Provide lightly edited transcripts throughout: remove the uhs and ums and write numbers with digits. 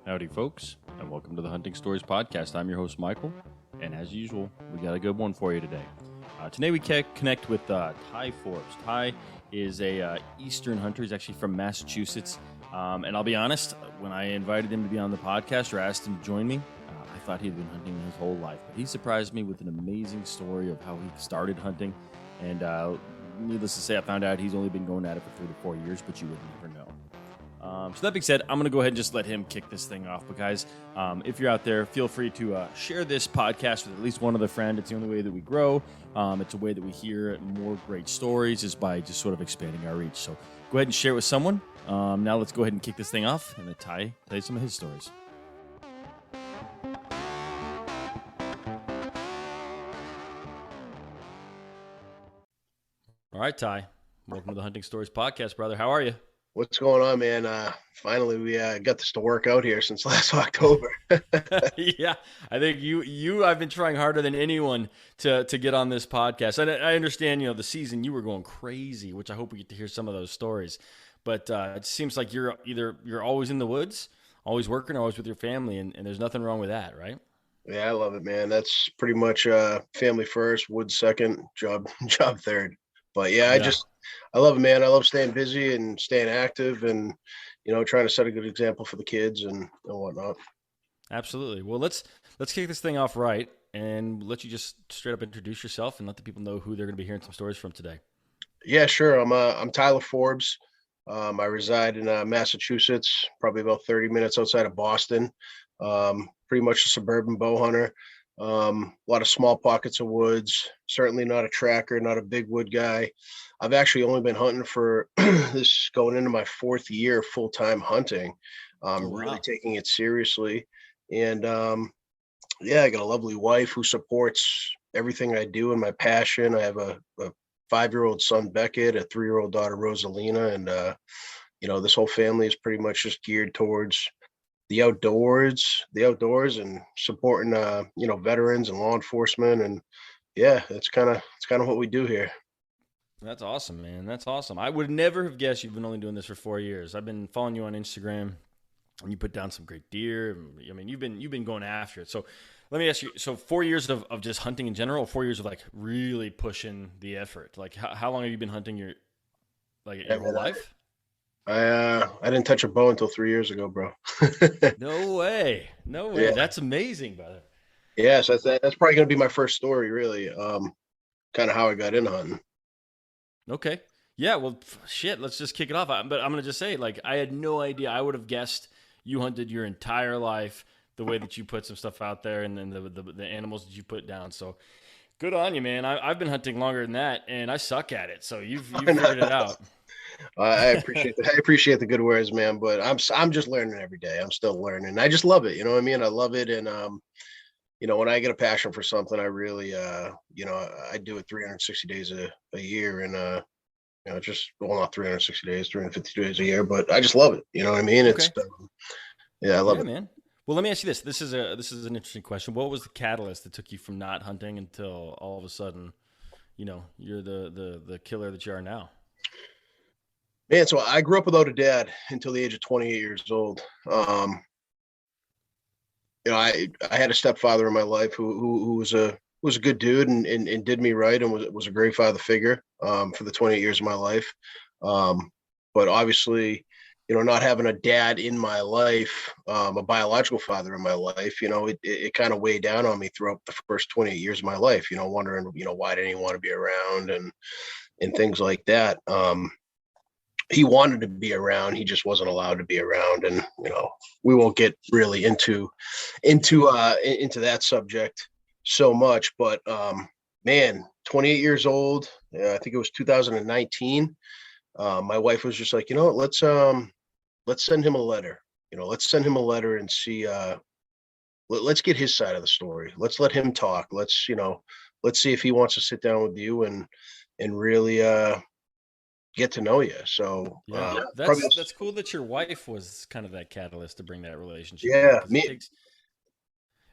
Howdy, folks, and welcome to the Hunting Stories Podcast. I'm your host, Michael, and as usual, we got a good one for you today. Today we connect with Ty Forbes. Ty is a Eastern hunter. He's actually from Massachusetts, and I'll be honest, when I invited him to be on the podcast or asked him to join me, I thought he'd been hunting his whole life, but he surprised me with an amazing story of how he started hunting, and needless to say, I found out he's only been going at it for 3 to 4 years, but you would never know. So that being said, I'm going to go ahead and just let him kick this thing off. But guys, if you're out there, feel free to share this podcast with at least one other friend. It's the only way that we grow. It's a way that we hear more great stories is by just sort of expanding our reach. So go ahead and share it with someone. Now let's go ahead and kick this thing off and let Ty tell you some of his stories. All right, Ty. Welcome to the Hunting Stories Podcast, brother. How are you? What's going on, man? Finally, we got this to work out here since last October. Yeah, I think I've been trying harder than anyone to get on this podcast. And I understand, the season you were going crazy, which I hope we get to hear some of those stories. But it seems like you're always in the woods, always working, always with your family, and there's nothing wrong with that, right? Yeah, I love it, man. That's pretty much family first, woods second, job third. But yeah, I love it, man. I love staying busy and staying active and, trying to set a good example for the kids and whatnot. Absolutely. Well, let's kick this thing off right and let you just straight up introduce yourself and let the people know who they're going to be hearing some stories from today. Yeah, sure. I'm Tyler Forbes. I reside in Massachusetts, probably about 30 minutes outside of Boston. Pretty much a suburban bow hunter. A lot of small pockets of woods, certainly not a tracker, not a big wood guy. I've actually only been hunting for this going into my 4th year full-time hunting, really taking it seriously. And I got a lovely wife who supports everything I do and my passion. I have a 5-year-old son, Beckett, a 3-year-old daughter, Rosalina. And, this whole family is pretty much just geared towards the outdoors and supporting, veterans and law enforcement. And yeah, it's kind of what we do here. That's awesome, man. That's awesome. I would never have guessed you've been only doing this for 4 years. I've been following you on Instagram and you put down some great deer. I mean, you've been going after it. So let me ask you, so 4 years of just hunting in general, or 4 years of like really pushing the effort? Like how long have you been hunting your whole life? I didn't touch a bow until 3 years ago, bro. No way. Yeah. That's amazing, brother. Yeah, so that's probably going to be my first story, really. Kind of how I got into hunting. Okay. Yeah, well, shit, let's just kick it off. But I'm going to just say, I had no idea. I would have guessed you hunted your entire life the way that you put some stuff out there and then the animals that you put down. So good on you, man. I've been hunting longer than that, and I suck at it. So you've figured it out. I appreciate that. I appreciate the good words, man. But I'm just learning every day. I'm still learning. I just love it. You know what I mean? I love it. And when I get a passion for something, I really I do it 360 days a year, and just not 360 days, 350 days a year. But I just love it. You know what I mean? Okay. I love it, man. Well, let me ask you this. This is an interesting question. What was the catalyst that took you from not hunting until all of a sudden, you're the killer that you are now? Man, so I grew up without a dad until the age of 28 years old. I had a stepfather in my life who was a good dude and did me right and was a great father figure for the 28 years of my life. But obviously, not having a dad in my life, a biological father in my life, it kind of weighed down on me throughout the first 28 years of my life, wondering, why didn't he want to be around and things like that. He wanted to be around. He just wasn't allowed to be around. And, we won't get really into that subject so much, but, man, 28 years old, I think it was 2019. My wife was just like, let's send him a letter, let's send him a letter and see, let's get his side of the story. Let's let him talk. Let's see if he wants to sit down with you and really, get to know you. So yeah, that's cool that your wife was kind of that catalyst to bring that relationship. Yeah, it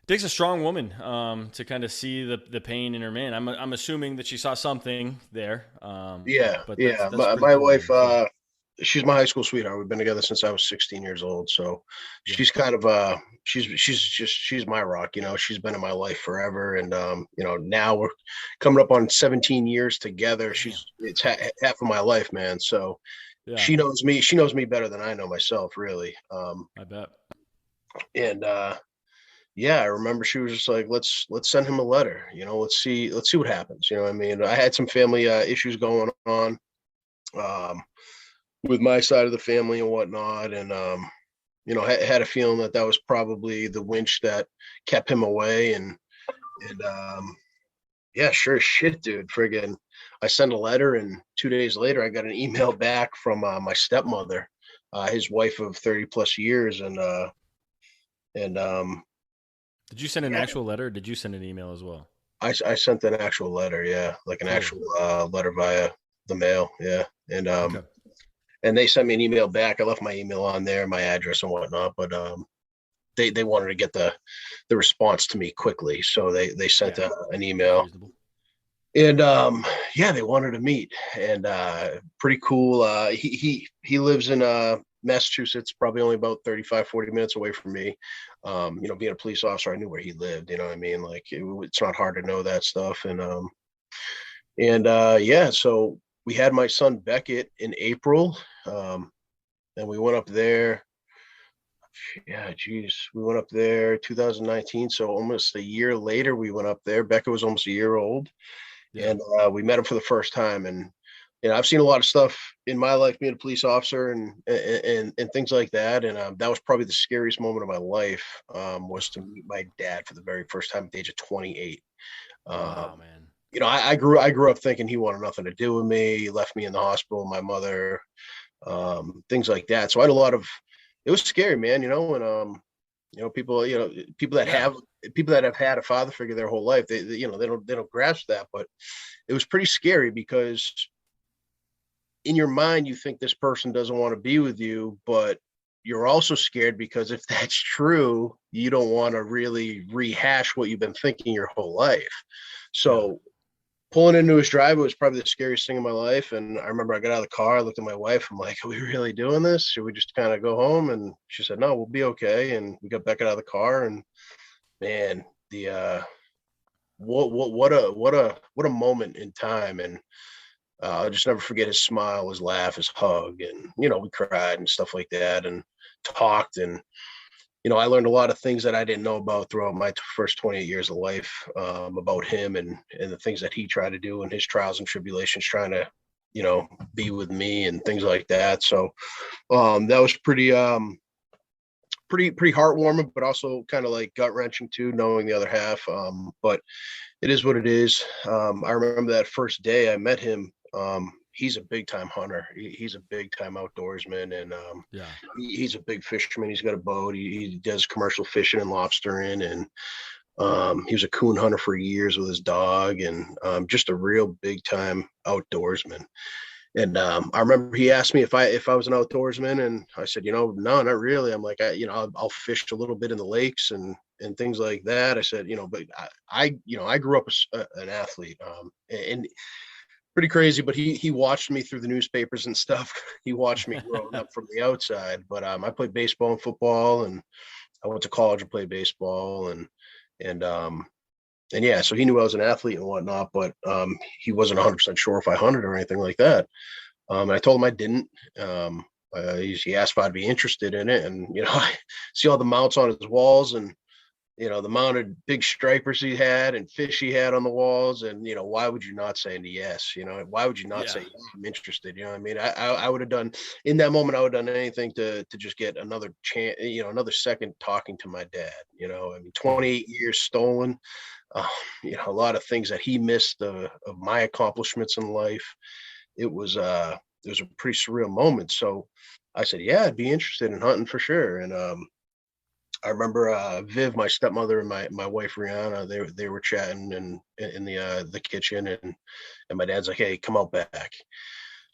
takes a strong woman to kind of see the pain in her man. I'm assuming that she saw something there. But that's my cool, wife, she's my high school sweetheart. We've been together since I was 16 years old. So Yeah. she's kind of she's my rock. She's been in my life forever, and now we're coming up on 17 years together. Damn. It's half of my life, man. So Yeah. she knows me. She knows me better than I know myself, really. I bet. And yeah, I remember she was just like, let's send him a letter. Let's see what happens. I mean, I had some family issues going on. With my side of the family and whatnot. And, had a feeling that was probably the winch that kept him away. And yeah, sure as shit, dude. Friggin', I sent a letter, and 2 days later, I got an email back from my stepmother, his wife of 30 plus years. And Did you send an yeah, actual letter or did you send an email as well? I sent an actual letter. Yeah. Like an Cool. actual letter via the mail. Yeah. And, Okay. and they sent me an email back. I left my email on there, my address and whatnot, but they wanted to get the response to me quickly, so they sent Yeah. an That's email. reasonable. And yeah, they wanted to meet, and pretty cool. He lives in Massachusetts, probably only about 35-40 minutes away from me. Being a police officer, I knew where he lived. You know what I mean? Like it's not hard to know that stuff. And yeah, so we had my son Beckett in April, and we went up there. Yeah, geez, we went up there 2019, so almost a year later we went up there. Beckett was almost a year old, Yeah. and we met him for the first time. And I've seen a lot of stuff in my life being a police officer and things like that. And that was probably the scariest moment of my life, was to meet my dad for the very first time at the age of 28. Wow, Um, man. I grew up thinking he wanted nothing to do with me. He left me in the hospital, my mother, things like that. So I had a lot of. It was scary, man. And people, Yeah. people that have had a father figure their whole life, they don't grasp that. But it was pretty scary because in your mind you think this person doesn't want to be with you, but you're also scared because if that's true, you don't want to really rehash what you've been thinking your whole life. Yeah. So pulling into his driveway was probably the scariest thing in my life. And I remember I got out of the car, I looked at my wife, I'm like, are we really doing this? Should we just kind of go home? And she said, no, we'll be okay. And we got back out of the car, and man, the what a moment in time. And I'll just never forget his smile, his laugh, his hug. And we cried and stuff like that, and talked. And I learned a lot of things that I didn't know about throughout my first 28 years of life, about him and the things that he tried to do and his trials and tribulations, trying to, be with me and things like that. So that was pretty heartwarming, but also kind of like gut wrenching too, knowing the other half. But it is what it is. I remember that first day I met him. He's a big time hunter. He's a big time outdoorsman, and Yeah. he's a big fisherman. He's got a boat. He does commercial fishing and lobstering, and he was a coon hunter for years with his dog, and just a real big time outdoorsman. And I remember he asked me if I was an outdoorsman, and I said, no, not really. I'm like, I'll fish a little bit in the lakes and things like that. I said, but I grew up an athlete, and pretty crazy. But he watched me through the newspapers and stuff. He watched me growing up from the outside. But I played baseball and football, and I went to college and played baseball, and yeah, so he knew I was an athlete and whatnot, but he wasn't 100% sure if I hunted or anything like that. And I told him I didn't. He asked if I'd be interested in it, and I see all the mounts on his walls, and the mounted big stripers he had and fish he had on the walls, and why would you not say yes? Why would you not say Yeah. yes, I'm interested? You know what I mean? I would have done in that moment. I would have done anything to just get another chance, another second talking to my dad. I mean, Yeah. 28 years stolen. Uh, a lot of things that he missed of my accomplishments in life. It was a pretty surreal moment. So I said, yeah, I'd be interested in hunting for sure. And I remember Viv, my stepmother, and my wife Rihanna. They were chatting in the kitchen, and my dad's like, hey, come out back.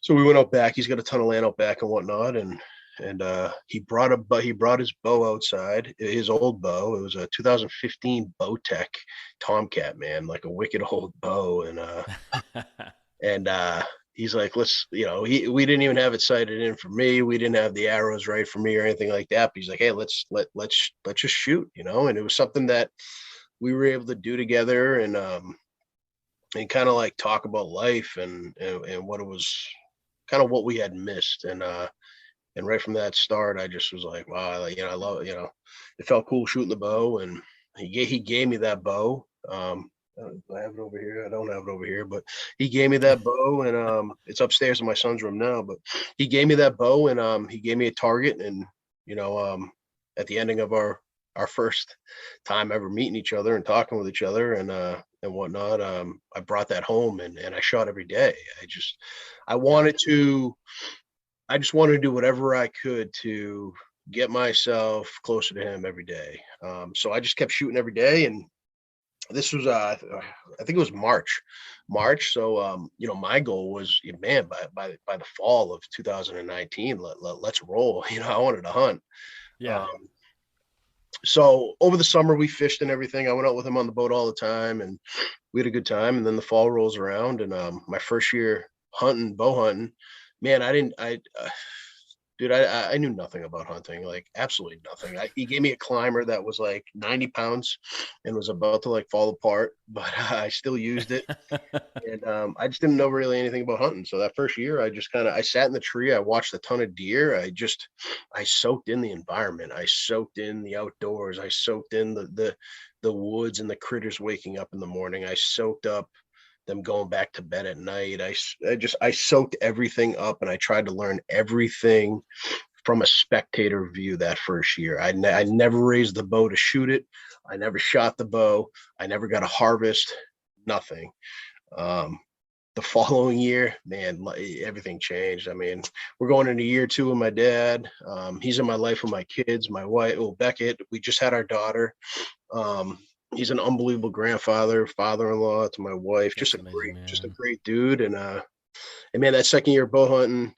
So we went out back. He's got a ton of land out back and whatnot, and he brought his bow outside, his old bow. It was a 2015 Bowtech Tomcat, man, like a wicked old bow. And he's like, let's, we didn't even have it sighted in for me. We didn't have the arrows right for me or anything like that. But he's like, hey, let's just shoot, and it was something that we were able to do together, and kind of like talk about life and what it was, kind of what we had missed. And right from that start, I just was like, wow, like, I love it. It felt cool shooting the bow, and he gave me that bow. I have it over here. I don't have it over here, but he gave me that bow, and it's upstairs in my son's room now. But he gave me that bow, and he gave me a target, and at the ending of our first time ever meeting each other and talking with each other and whatnot, I brought that home, and I shot every day. I wanted to. I just wanted to do whatever I could to get myself closer to him every day. So I just kept shooting every day, and this was I think it was March. So my goal was, man, by the fall of 2019, let's roll. I wanted to hunt. Yeah. So over the summer we fished and everything. I went out with him on the boat all the time, and we had a good time. And then the fall rolls around, and my first year bow hunting, man, dude, I knew nothing about hunting, like absolutely nothing. He gave me a climber that was like 90 pounds and was about to like fall apart, but I still used it. And I just didn't know really anything about hunting. So that first year, I sat in the tree. I watched a ton of deer. I soaked in the environment. I soaked in the outdoors. I soaked in the woods and the critters waking up in the morning. I soaked up them going back to bed at night. I soaked everything up, and I tried to learn everything from a spectator view that first year. I never raised the bow to shoot it. I never shot the bow. I never got a harvest, nothing. The following year, man, everything changed. I mean, we're going into year 2 with my dad. He's in my life with my kids, my wife, Beckett. We just had our daughter. He's an unbelievable grandfather, father-in-law to my wife. That's amazing, Just a great dude. And man, that second year bow hunting,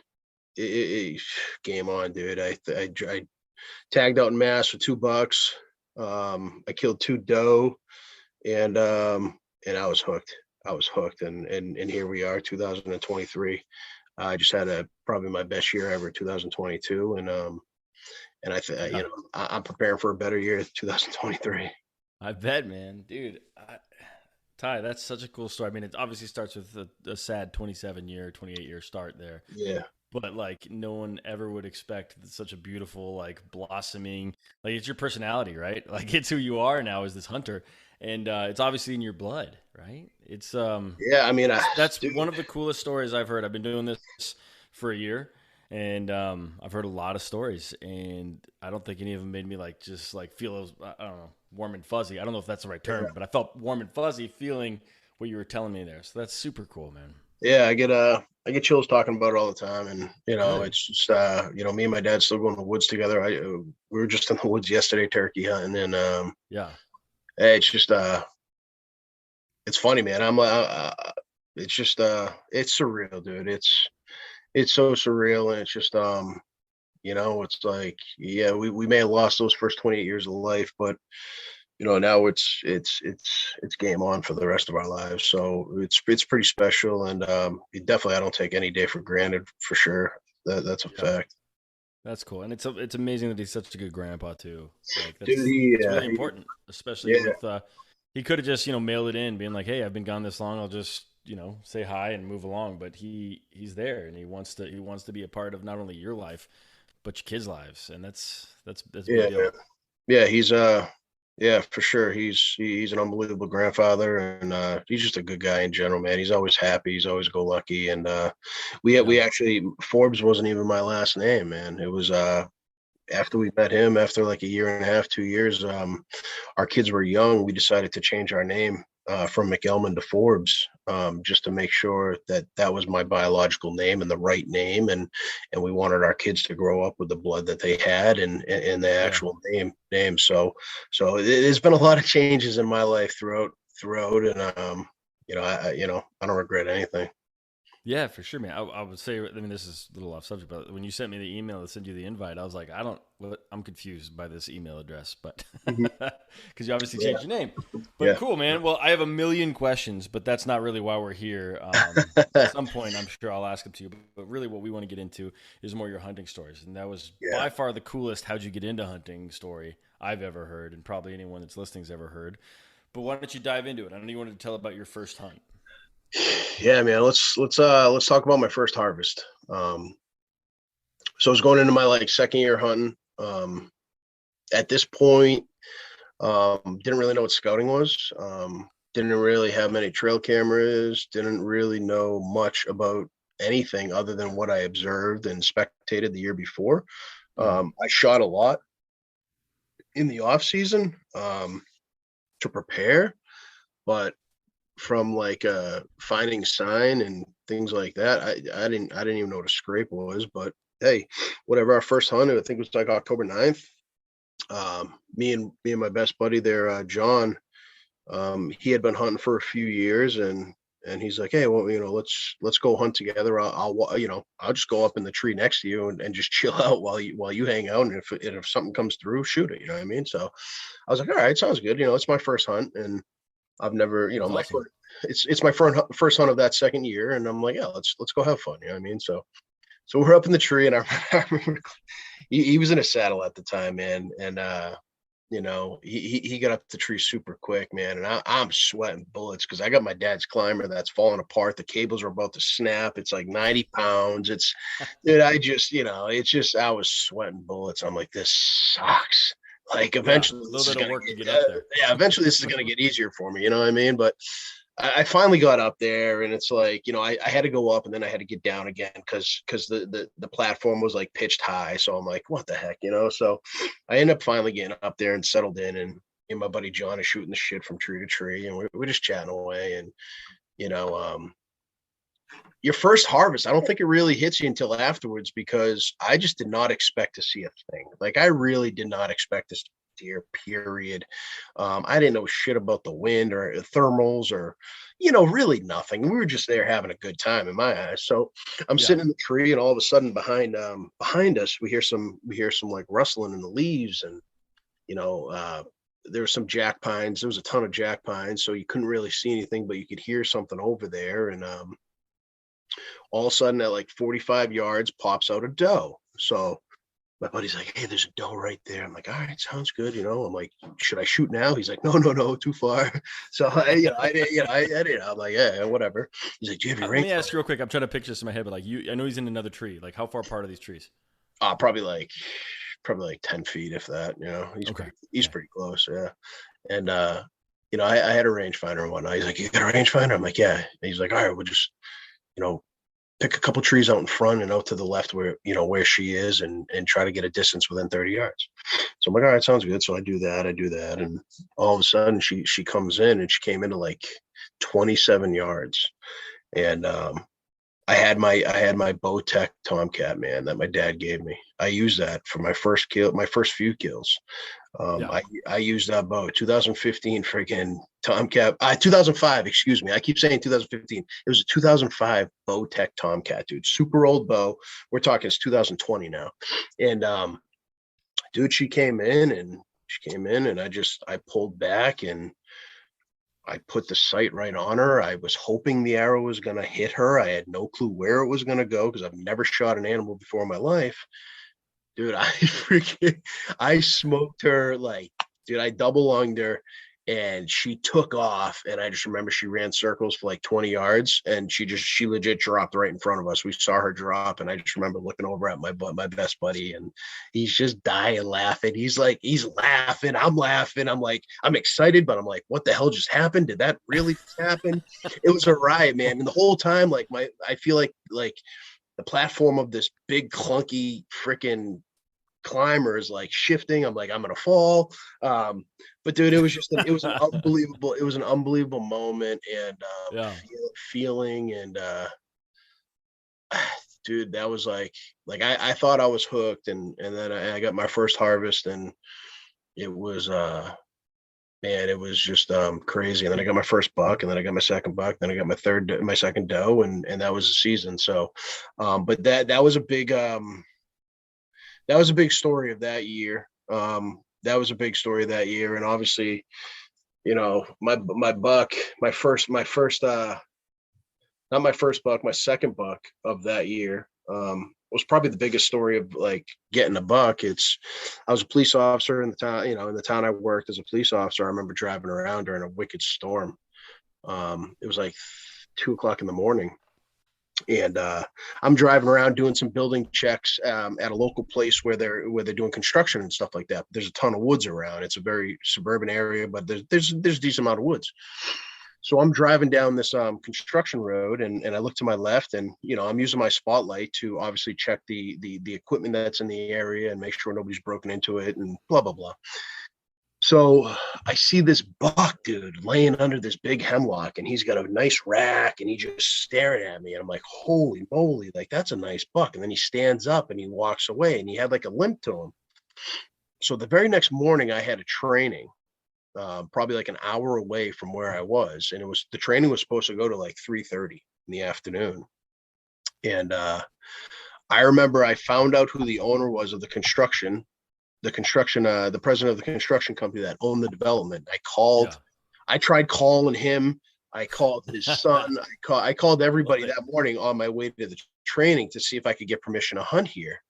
game on, dude. I tagged out in Mass for $2. I killed 2 doe, and I was hooked. And here we are, 2023. I just had probably my best year ever, 2022, and I'm preparing for a better year, 2023. I bet, man, dude. Ty, that's such a cool story. I mean, it obviously starts with a sad 27-year, 28-year start there. Yeah. But like, no one ever would expect such a beautiful, like, blossoming. Like, it's your personality, right? Like, it's who you are now as this hunter, and it's obviously in your blood, right? It's Yeah, I mean, that's dude, one of the coolest stories I've heard. I've been doing this for a year, and I've heard a lot of stories, and I don't think any of them made me like just like feel, I don't know, warm and fuzzy. I don't know if that's the right term, yeah. but I felt warm and fuzzy feeling what you were telling me there. So that's super cool, man. Yeah, I get chills talking about it all the time, and Good. it's just me and my dad still go in the woods together. We were just in the woods yesterday turkey hunting, and Yeah. it's just it's funny, man. It's just it's surreal, dude. It's so surreal, and it's just it's like, yeah, we may have lost those first 28 years of life, but now it's game on for the rest of our lives. So it's pretty special, and definitely I don't take any day for granted, for sure. That's a Yeah. fact. That's cool, and it's amazing that he's such a good grandpa too. Like Dude, that's really important, especially yeah, with he could have just mailed it in, being like, "Hey, I've been gone this long. I'll just say hi and move along." But he's there, and he wants to be a part of not only your life, but your kids' lives, and that's a big yeah, deal. yeah. Yeah, for sure. He's an unbelievable grandfather, and he's just a good guy in general, man. He's always happy. He's always go lucky, and Yeah, we actually, Forbes wasn't even my last name, man. It was after we met him, after like a year and a half, 2 years. Our kids were young. We decided to change our name from McElman to Forbes, just to make sure that that was my biological name and the right name, and we wanted our kids to grow up with the blood that they had and the yeah. actual name. So there's been a lot of changes in my life throughout, and I don't regret anything. Yeah, for sure, man. I would say, I mean, this is a little off subject, but when you sent me the email that sent you the invite, I was like, I'm confused by this email address, but Mhm. because you obviously Yeah. changed your name. But Yeah. cool, man. Well, I have a million questions, but that's not really why we're here. At some point, I'm sure I'll ask them to you. But really, what we want to get into is more your hunting stories, and that was Yeah. by far the coolest "How'd you get into hunting" story I've ever heard, and probably anyone that's listening's ever heard. But why don't you dive into it? I know you wanted to tell about your first hunt. Yeah, man. Let's talk about my first harvest. So I was going into my like second year hunting. At this point, didn't really know what scouting was. Didn't really have many trail cameras. Didn't really know much about anything other than what I observed and spectated the year before. Mm-hmm. I shot a lot in the off season to prepare, but from like finding sign and things like that, I didn't even know what a scrape was. But hey, whatever. Our first hunt, I think it was like October 9th. Me and my best buddy there, John, he had been hunting for a few years, and he's like, hey, well, let's go hunt together. I'll just go up in the tree next to you and just chill out while you hang out, and if something comes through, shoot it. You know what I mean? So I was like, all right, sounds good. It's my first hunt, and I've never, That's my awesome. first, it's my first hunt of that second year, and I'm like, yeah, let's go have fun. You know what I mean? So we're up in the tree, and I remember he was in a saddle at the time, man, and he got up the tree super quick, man, and I'm sweating bullets because I got my dad's climber that's falling apart. The cables are about to snap. It's like 90 pounds. It's, dude, it's just I was sweating bullets. I'm like, this sucks. Like Yeah, eventually a little this is bit of gonna work to get, get up there. yeah, eventually this is gonna get easier for me. You know what I mean? But I finally got up there, and it's like, I had to go up and then I had to get down again because the platform was like pitched high. So I'm like, what the heck? So I end up finally getting up there and settled in, and my buddy John is shooting the shit from tree to tree, and we're just chatting away. And you know, your first harvest, I don't think it really hits you until afterwards, because I just did not expect to see a thing. Like, I really did not expect this deer, period. I didn't know shit about the wind or thermals or, really nothing. We were just there having a good time in my eyes. So I'm Yeah. sitting in the tree, and all of a sudden behind us, we hear some like rustling in the leaves, and you know, uh, there were some jack pines. There was a ton of jack pines, so you couldn't really see anything, but you could hear something over there. And all of a sudden at like 45 yards pops out a doe. So my buddy's like, hey, there's a doe right there. I'm like, all right, sounds good. I'm like, should I shoot now? He's like, no, no, no, too far. So I did. I'm like, yeah, whatever. He's like, do you have your Let me ask you rangefinder? real quick. I'm trying to picture this in my head, but like I know he's in another tree. Like, how far apart are these trees? Probably like 10 feet, if that. He's Okay. he's Okay. pretty close. Yeah. And I had a rangefinder and whatnot. He's like, you got a rangefinder? I'm like, yeah. And he's like, all right, we'll just, you know, pick a couple trees out in front and out to the left where she is, and try to get a distance within 30 yards. So I'm like, all right, sounds good. So I do that. And all of a sudden she comes in, and she came into like 27 yards. And I had my Bowtech Tomcat, man, that my dad gave me. I used that for my first few kills. Yeah. I used that bow, 2015 freaking Tomcat, 2005, excuse me. I keep saying 2015. It was a 2005 Bowtech Tomcat, dude. Super old bow. We're talking it's 2020 now. And dude, she came in and I pulled back, and I put the sight right on her. I was hoping the arrow was going to hit her. I had no clue where it was going to go because I've never shot an animal before in my life. Dude, I smoked her like, dude, I double lunged her, and she took off. And I just remember she ran circles for like 20 yards, and she legit dropped right in front of us. We saw her drop, and I just remember looking over at my best buddy, and he's just dying laughing. He's laughing. I'm laughing. I'm like, I'm excited, but I'm like, what the hell just happened? Did that really just happen? It was a riot, man. And the whole time, like I feel like the platform of this big clunky freaking climber is like shifting. I'm like, I'm gonna fall. But dude, it was an unbelievable moment, and Yeah. feeling, and dude, that was like I thought I was hooked, and then I got my first harvest, and it was man, it was just crazy. And then I got my first buck, and then I got my second buck, then I got my second doe, and that was the season. So, but that was a big that was a big story of that year. That was a big story of that year, and obviously, my buck, not my first buck, my second buck of that year. Was probably the biggest story of like getting a buck. I was a police officer in the town, in the town I worked as a police officer. I remember driving around during a wicked storm. It was like 2 o'clock in the morning. And I'm driving around doing some building checks at a local place where they're doing construction and stuff like that. There's a ton of woods around. It's a very suburban area, but there's a decent amount of woods. So I'm driving down this construction road, and I look to my left, and I'm using my spotlight to obviously check the equipment that's in the area and make sure nobody's broken into it and blah blah blah. So I see this buck dude laying under this big hemlock, and he's got a nice rack, and he's just staring at me, and I'm like, holy moly, like that's a nice buck. And then he stands up and he walks away, and he had like a limp to him. So the very next morning I had a training, probably like an hour away from where I was, and the training was supposed to go to like 3:30 in the afternoon. And I remember I found out who the owner was of the president of the construction company that owned the development. Yeah. I tried calling him. I called his son. I called everybody that morning on my way to the training to see if I could get permission to hunt here.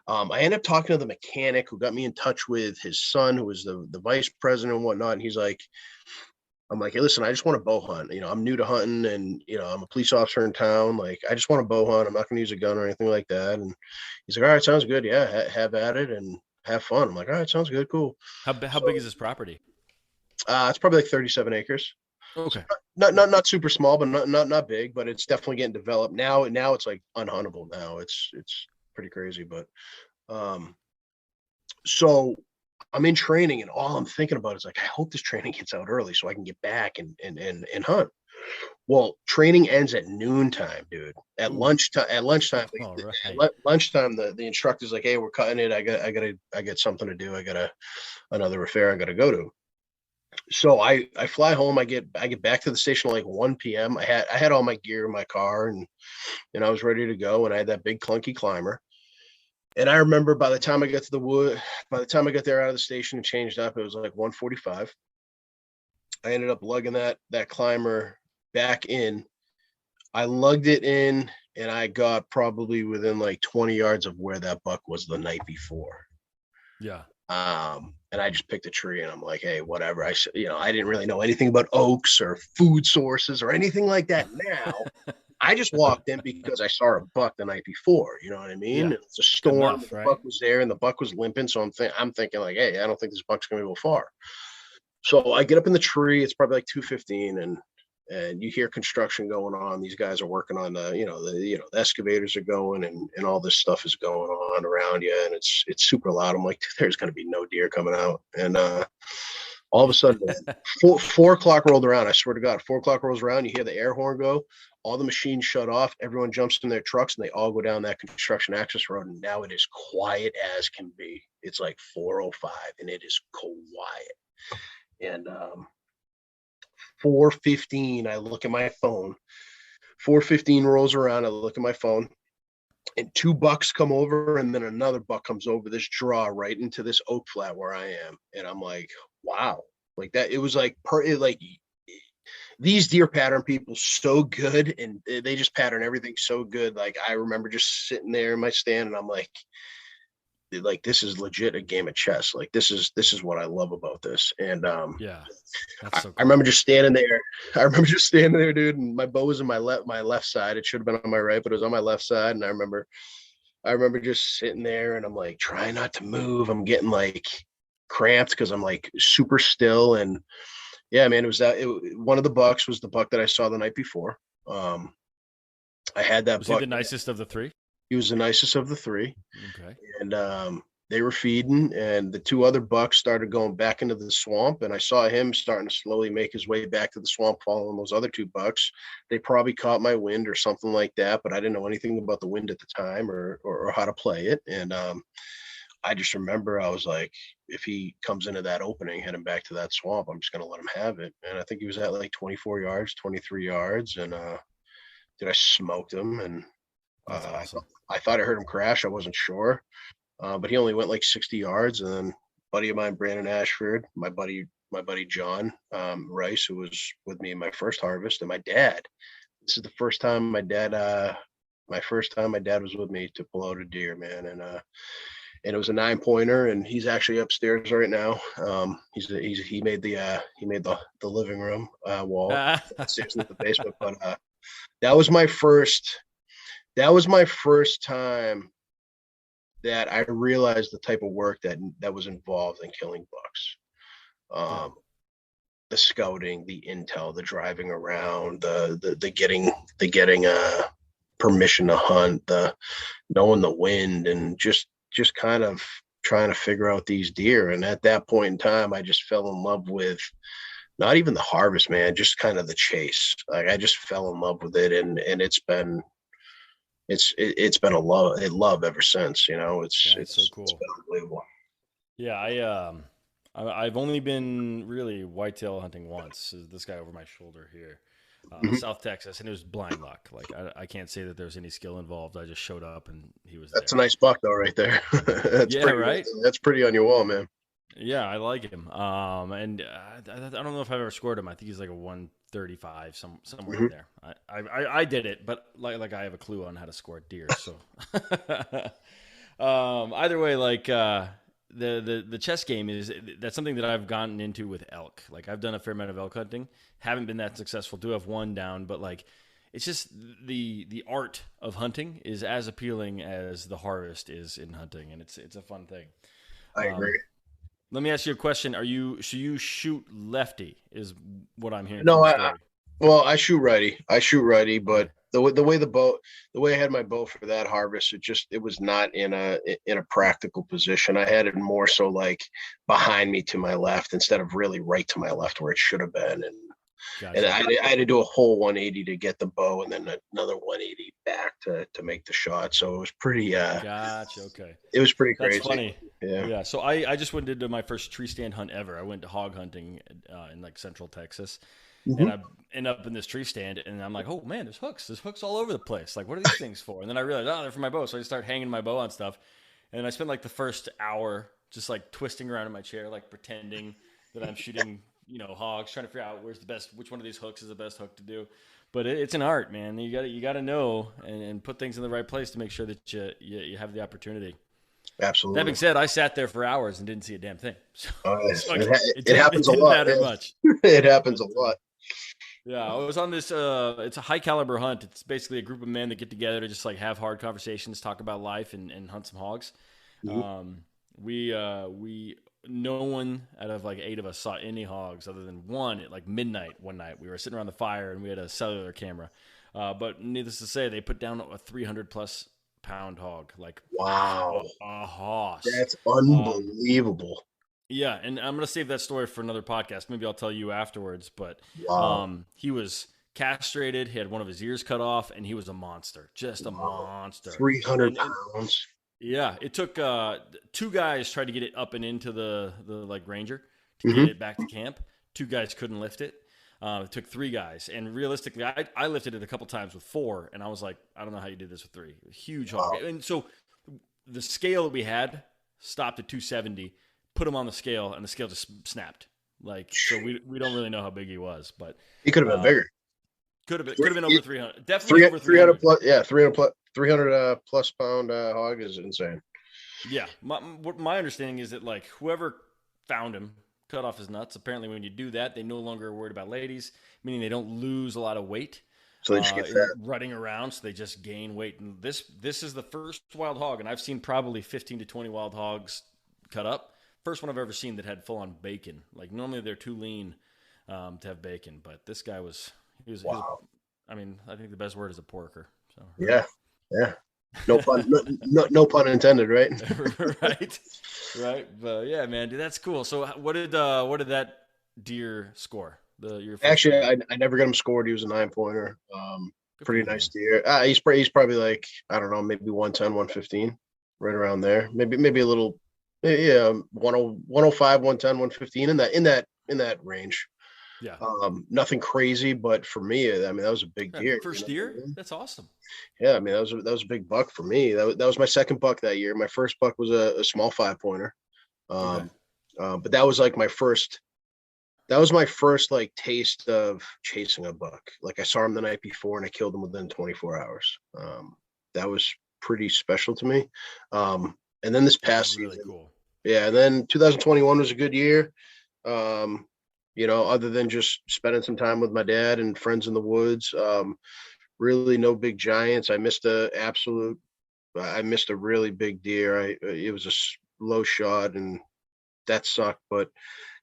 I ended up talking to the mechanic who got me in touch with his son, who was the vice president and whatnot. And I'm like, hey, listen, I just want to bow hunt. I'm new to hunting, and I'm a police officer in town. Like, I just want to bow hunt. I'm not going to use a gun or anything like that. And he's like, all right, sounds good. Yeah, have at it and have fun. I'm like, all right, sounds good, cool. How big is this property? It's probably like 37 acres. Okay. So not super small, but not big. But it's definitely getting developed now. Now it's like unhuntable. Now it's pretty crazy. But so I'm in training, and all I'm thinking about is like, I hope this training gets out early so I can get back and hunt. Well, training ends at noontime, dude. At lunchtime, lunchtime, the instructor's like, hey, we're cutting it. I got something to do. I got another affair I got to go to. So I fly home. I get back to the station at like 1 p.m. I had all my gear in my car, and I was ready to go. And I had that big clunky climber. And I remember by the time I got there out of the station and changed up, it was like 1:45. I ended up lugging that climber back in. I lugged it in, and I got probably within like 20 yards of where that buck was the night before. Yeah. And I just picked a tree, and I'm like, hey, whatever. I didn't really know anything about oaks or food sources or anything like that. Now I just walked in because I saw a buck the night before. You know what I mean? Yeah. It's a storm. Enough, the right? buck was there, and the buck was limping. So I'm thinking like, hey, I don't think this buck's going to go far. So I get up in the tree. It's probably like 2:15, and you hear construction going on. These guys are working on the excavators are going, and all this stuff is going on around you, and it's super loud. I'm like, there's going to be no deer coming out, and all of a sudden, 4 o'clock rolled around. I swear to God, 4 o'clock rolls around. You hear the air horn go. All the machines shut off. Everyone jumps in their trucks, and they all go down that construction access road. And now it is quiet as can be. It's like 4:05, and it is quiet. And 4:15, I look at my phone. 4:15 rolls around. I look at my phone, and 2 bucks come over, and then another buck comes over this draw right into this oak flat where I am. And I'm like, wow, like that. It was like these deer pattern people so good, and they just pattern everything so good. Like I remember just sitting there in my stand, and I'm like this is legit a game of chess. Like this is what I love about this. And Yeah. That's so cool. I remember just standing there, dude, and my bow was in my left side. It should have been on my right, but it was on my left side. And I remember just sitting there, and I'm like trying not to move. I'm getting like cramped because I'm like super still. And yeah, man, one of the bucks was the buck that I saw the night before. I had that Was buck. he the nicest of the three? He was the nicest of the three. Okay. And they were feeding, and the 2 other bucks started going back into the swamp, and I saw him starting to slowly make his way back to the swamp following those other 2 bucks. They probably caught my wind or something like that, but I didn't know anything about the wind at the time or how to play it. And I just remember I was like, if he comes into that opening, heading back to that swamp, I'm just going to let him have it. And I think he was at like 24 yards, 23 yards. And did I smoked him. And That's uh, I, awesome. I thought I heard him crash. I wasn't sure. But he only went like 60 yards. And then a buddy of mine, Brandon Ashford, my buddy John Rice, who was with me in my first harvest, and my dad. This is the first time my first time my dad was with me to pull out a deer, man. And it was a 9 pointer, and he's actually upstairs right now. He made the living room wall upstairs in the basement. But that was my first time that I realized the type of work that was involved in killing bucks. Yeah. The scouting, the intel, the driving around, the getting permission to hunt, the knowing the wind, and just kind of trying to figure out these deer. And at that point in time, I just fell in love with not even the harvest, man, just kind of the chase. Like I just fell in love with it, and it's been a love ever since. It's so It's cool. been unbelievable. Yeah, I've only been really whitetail hunting once. This guy over my shoulder here, Mhm. South Texas, and it was blind luck. Like I can't say that there's any skill involved. I just showed up and he was That's a there. nice buck, though, right there. That's Yeah, pretty. right. That's pretty on your wall, man. Yeah, I like him. And I don't know if I've ever scored him. I think he's like a 135, somewhere in Mhm. there. I did it, but like I have a clue on how to score deer. So, either way, like the chess game that's something that I've gotten into with elk. Like I've done a fair amount of elk hunting. Haven't been that successful. Do have one down, but like it's just the art of hunting is as appealing as the harvest is in hunting, and it's a fun thing. I Um, agree. Let me ask you a question. Should you shoot lefty? Is what I'm hearing from No, your I story. well, I shoot righty. Okay. But the way I had my bow for that harvest, it was not in a practical position. I had it more so like behind me to my left instead of really right to my left where it should have been. And Gotcha. I had to do a whole 180 to get the bow, and then another 180 back to make the shot. So Gotcha. Okay. it was pretty That's crazy. funny. Yeah. Yeah. So I just went into my first tree stand hunt ever. I went to hog hunting in like central Texas, and Hmm. I end up in this tree stand, and I'm like, oh man, there's hooks. There's hooks all over the place. Like, what are these things for? And then I realized, oh, they're for my bow. So I start hanging my bow on stuff, and I spent like the first hour just like twisting around in my chair, like pretending that I'm shooting, hogs, trying to figure out which one of these hooks is the best hook to do. But it's an art, man. You got to know and put things in the right place to make sure that you have the opportunity. That being Absolutely. said, I sat there for hours and didn't see a damn thing. So, Yes. so it It didn't it happens a didn't lot. matter much. It happens But a lot. yeah, I was on this. It's a high caliber hunt. It's basically a group of men that get together to just like have hard conversations, talk about life, and hunt some hogs. Mhm. Um, we no one out of like 8 of us saw any hogs other than one at like midnight one night. We were sitting around the fire and we had a cellular camera. But needless to say, they put down a 300 plus pound hog, like Wow. a hoss. That's Um, unbelievable. Yeah, and I'm gonna save that story for another podcast. Maybe I'll tell you afterwards. But Wow. he was castrated. He had one of his ears cut off, and he was a monster, just a Wow. monster. 300 And pounds. yeah, it took two guys tried to get it up and into the like Ranger to get Hmm. it back to camp. Two guys couldn't lift it. It took three guys, and realistically, I lifted it a couple times with four, and I was like, I don't know how you did this with three. Huge hog, Wow. and so the scale that we had stopped at 270. Put him on the scale, and the scale just snapped. Like so, we don't really know how big he was, but He could have been uh, bigger. could have been over 300. Definitely Three, over 300 300. plus, yeah, 300 plus, 300 plus pound hog is insane. Yeah, my understanding is that like whoever found him cut off his nuts. Apparently, when you do that, they no longer are worried about ladies, meaning they don't lose a lot of weight So they just get in fat. running around, so they just gain weight. And this is the first wild hog, and I've seen probably 15 to 20 wild hogs cut up. First one I've ever seen that had full on bacon. Like normally they're too lean to have bacon, but this guy he was. Wow. I mean, I think the best word is a porker. So right. Yeah. Yeah. No pun. No pun intended, right? Right, right. But yeah, man, dude, that's cool. So what did that deer score? Your first Actually, deer? I never got him scored. He was a 9 pointer. Good for Pretty you, nice man. deer. He's probably like, I don't know, maybe 110, 115, right around there. Maybe a little Yeah, 105, 110, 115 in that range. Yeah. Nothing crazy, but for me, I mean, that was a big Yeah. deer. You First know what I deer? mean? That's awesome. Yeah, I mean, that was a big buck for me. That was my second buck that year. My first buck was a small 5 pointer. Okay. Um, but that was like my first. That was my first like taste of chasing a buck. Like I saw him the night before and I killed him within 24 hours. That was pretty special to me. And then this That's past really season, cool. yeah, and then 2021 was a good year. Um, other than just spending some time with my dad and friends in the woods. Really no big giants. I missed a really big deer. It was a low shot and that sucked. But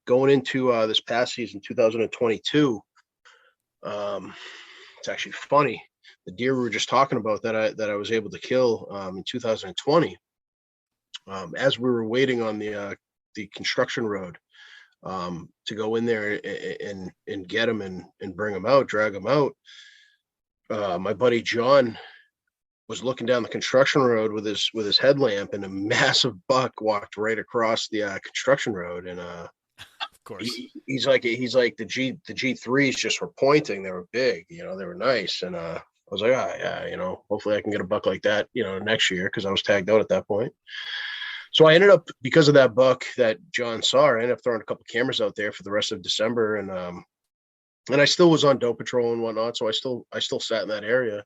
going into this past season, 2022, it's actually funny. The deer we were just talking about that I was able to kill in 2020, as we were waiting on the construction road to go in there and get them and bring them out, drag them out. My buddy John was looking down the construction road with his headlamp, and a massive buck walked right across the construction road, and Of course. he's like the G3s just were pointing. They were big, they were nice, and I was like, ah, yeah, hopefully I can get a buck like that, next year because I was tagged out at that point. So I ended up, because of that buck that John saw, I ended up throwing a couple cameras out there for the rest of December, and I still was on doe patrol and whatnot, so I still sat in that area.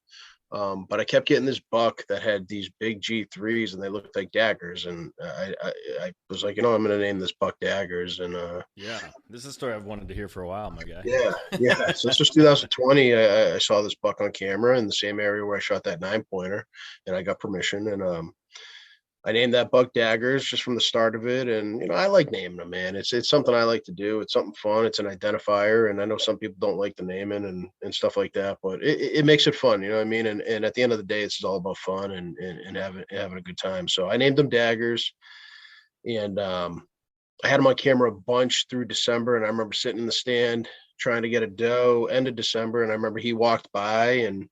But I kept getting this buck that had these big G3s and they looked like daggers. And I was like, I'm going to name this buck Daggers. And Yeah. This is a story I've wanted to hear for a while, my guy. yeah, yeah. So this was 2020. I saw this buck on camera in the same area where I shot that 9 pointer, and I got permission. And I named that buck Daggers just from the start of it. And, I like naming them, man. It's something I like to do. It's something fun. It's an identifier. And I know some people don't like the naming and stuff like that, but it makes it fun. You know what I mean? And at the end of the day, it's all about fun and having a good time. So I named them Daggers. And I had them on camera a bunch through December. And I remember sitting in the stand trying to get a doe end of December. And I remember he walked by and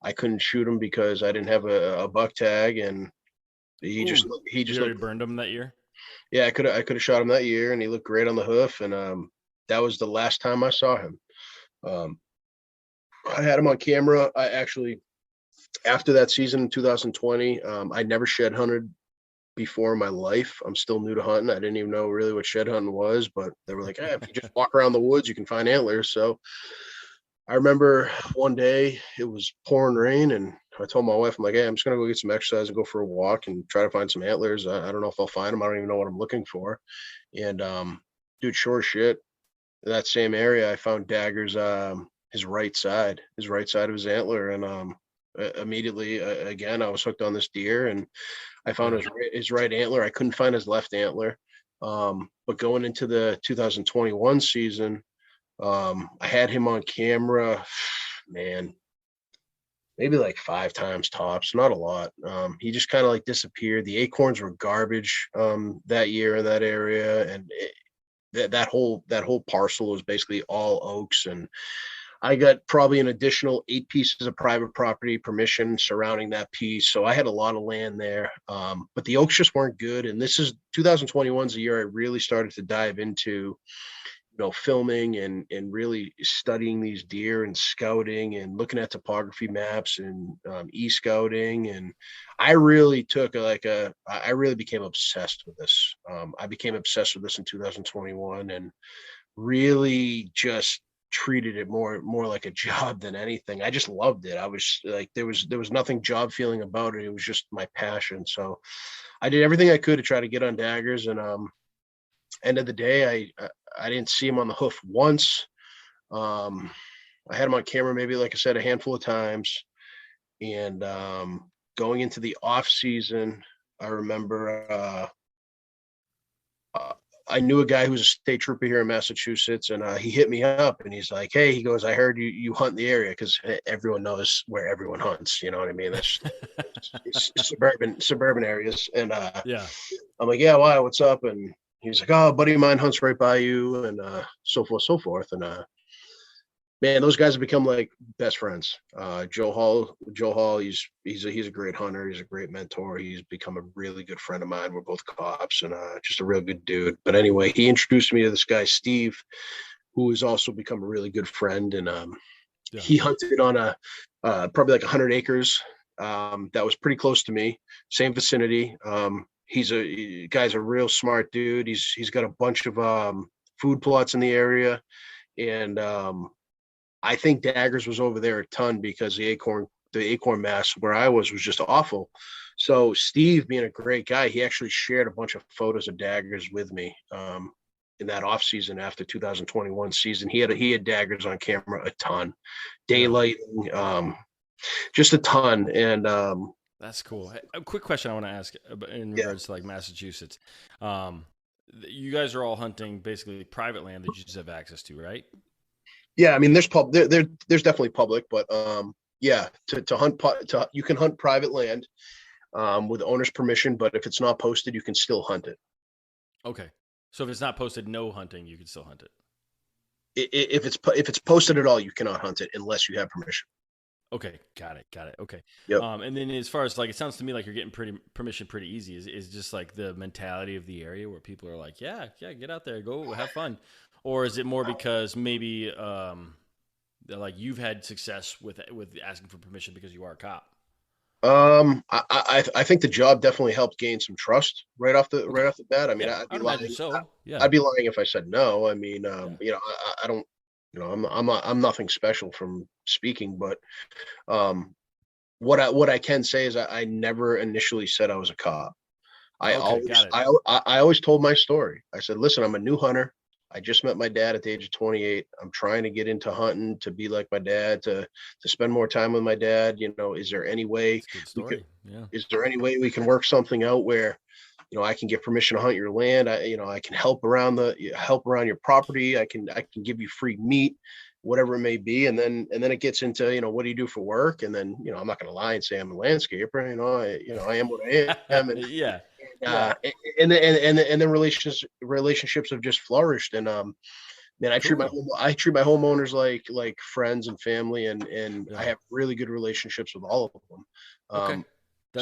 I couldn't shoot him because I didn't have a buck tag. And he just Ooh, he you just already looked. burned him that year? Yeah, I could have shot him that year, and he looked great on the hoof. And that was the last time I saw him. Um, I had him on camera. I actually, after that season in 2020, I never shed hunted before in my life. I'm still new to hunting. I didn't even know really what shed hunting was, but they were like, hey, if you just walk around the woods, you can find antlers. So I remember one day it was pouring rain, and I told my wife, I'm like, hey, I'm just gonna go get some exercise and go for a walk and try to find some antlers. I don't know if I'll find them. I don't even know what I'm looking for. And dude, sure as shit, in that same area, I found Daggers, his right side of his antler, and immediately again, I was hooked on this deer, and I found Yeah. his right antler. I couldn't find his left antler. But going into the 2021 season, I had him on camera, man, maybe like 5 times tops, not a lot. He just kind of like disappeared. The acorns were garbage that year in that area, and that whole parcel was basically all oaks. And I got probably an additional 8 pieces of private property permission surrounding that piece, so I had a lot of land there. But the oaks just weren't good, and this is 2021 is the year I really started to dive into filming and really studying these deer and scouting and looking at topography maps and e-scouting. And I really I really became obsessed with this. I became obsessed with this in 2021 and really just treated it more like a job than anything. I just loved it. I was like, there was nothing job feeling about it. It was just my passion. So I did everything I could to try to get on Daggers. And end of the day, I didn't see him on the hoof once. Um, I had him on camera, maybe like I said, a handful of times. And going into the off season, I remember I knew a guy who was a state trooper here in Massachusetts, and he hit me up, and he's like, "Hey," he goes, "I heard you hunt in the area because everyone knows where everyone hunts. You know what I mean? That's it's suburban areas." And Yeah. I'm like, "Yeah, why? What's up?" And he's like, "Oh, a buddy of mine hunts right by you," and so forth, so forth. And man, those guys have become like best friends. Joe Hall, he's a great hunter. He's a great mentor. He's become a really good friend of mine. We're both cops and just a real good dude. But anyway, he introduced me to this guy, Steve, who has also become a really good friend. And Yeah. he hunted on a probably like 100 acres. That was pretty close to me, same vicinity. Guy's a real smart dude. He's got a bunch of food plots in the area, and I think Daggers was over there a ton because the acorn mass where I was just awful. So Steve, being a great guy, he actually shared a bunch of photos of Daggers with me in that off season after 2021 season. He had Daggers on camera a ton, Yeah. daylighting, just a ton. And That's cool. Hey, a quick question I want to ask in yeah, regards to like Massachusetts. Um, you guys are all hunting basically private land that you just have access to, right? yeah. I mean, there's definitely public, but yeah, to hunt you can hunt private land with owner's permission, but if it's not posted, you can still hunt it. Okay. So if it's not posted, no hunting, you can still hunt it. If it's posted at all, you cannot hunt it unless you have permission. Okay, got it, got it. Okay, Yep. and then as far as like, it sounds to me like you're getting pretty permission pretty easy. Is just like the mentality of the area where people are like, yeah, yeah, get out there, go have fun, or is it more because maybe like you've had success with asking for permission because you are a cop? I think the job definitely helped gain some trust right Okay, off the bat. I mean, yeah, I'd imagine so. Yeah, I'd be lying if I said no. I mean, yeah, I don't, I'm nothing special from speaking, but um, what I can say is I never initially said I was a cop. I okay, always got it. I always told my story. I said, listen, I'm a new hunter. I just met my dad at the age of 28. I'm trying to get into hunting to be like my dad, to spend more time with my dad. Is there any way It's a good we could story. Yeah, is there any way we can work something out where I can get permission to hunt your land. I can help around your property. I can give you free meat, whatever it may be. And then it gets into, what do you do for work? And then, I'm not going to lie and say I'm a landscaper. I am what I am. And, yeah, yeah. uh, and then relationships have just flourished. And, man, Cool. I treat my homeowners like friends and family, and I Yeah. have really good relationships with all of them. Okay.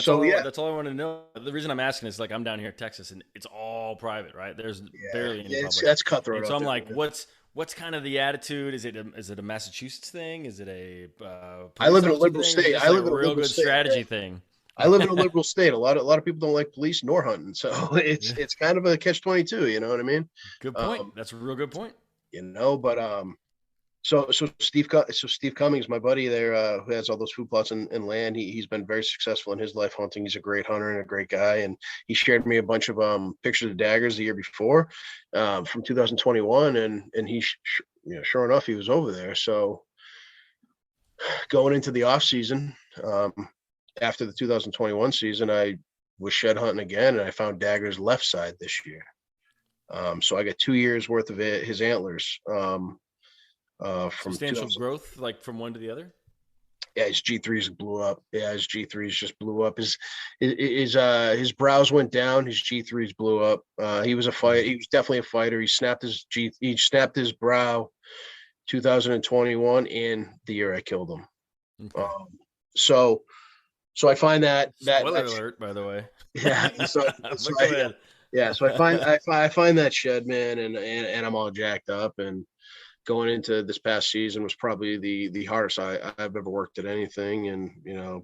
So yeah, That's all I want to know. The reason I'm asking is like I'm down here in Texas and it's all private, right? There's barely any yeah, public. that's cutthroat And so out I'm there. like, what's kind of the attitude? Is it a Massachusetts thing? Is it a I police live in a officer liberal thing? Or is it state. just I like a live in a real liberal good state. strategy thing? I live in a liberal state. A lot of people don't like police nor hunting, so it's kind of a catch-22. You know what I mean? Good point. Um, That's a real good point. but Steve Cummings, my buddy there, who has all those food plots and land, he's been very successful in his life hunting. He's a great hunter and a great guy, and he shared me a bunch of pictures of daggers the year before, from 2021, and sure enough, he was over there. So going into the off season, after the 2021 season, I was shed hunting again, and I found daggers left side this year. So I got 2 years worth of his antlers. From Substantial 2000. growth, like from one to the other. Yeah, his G3s blew up. Yeah, his G3s just blew up. His brows went down. His G3s blew up. He was a fight. Mm, He was definitely a fighter. He snapped his brow 2021 and the year I killed him. okay. Um, so so I find Spoiler that's alert, by the way. yeah. So But go ahead. so I find that shed, man, and I'm all jacked up, and going into this past season was probably the hardest I've ever worked at anything. And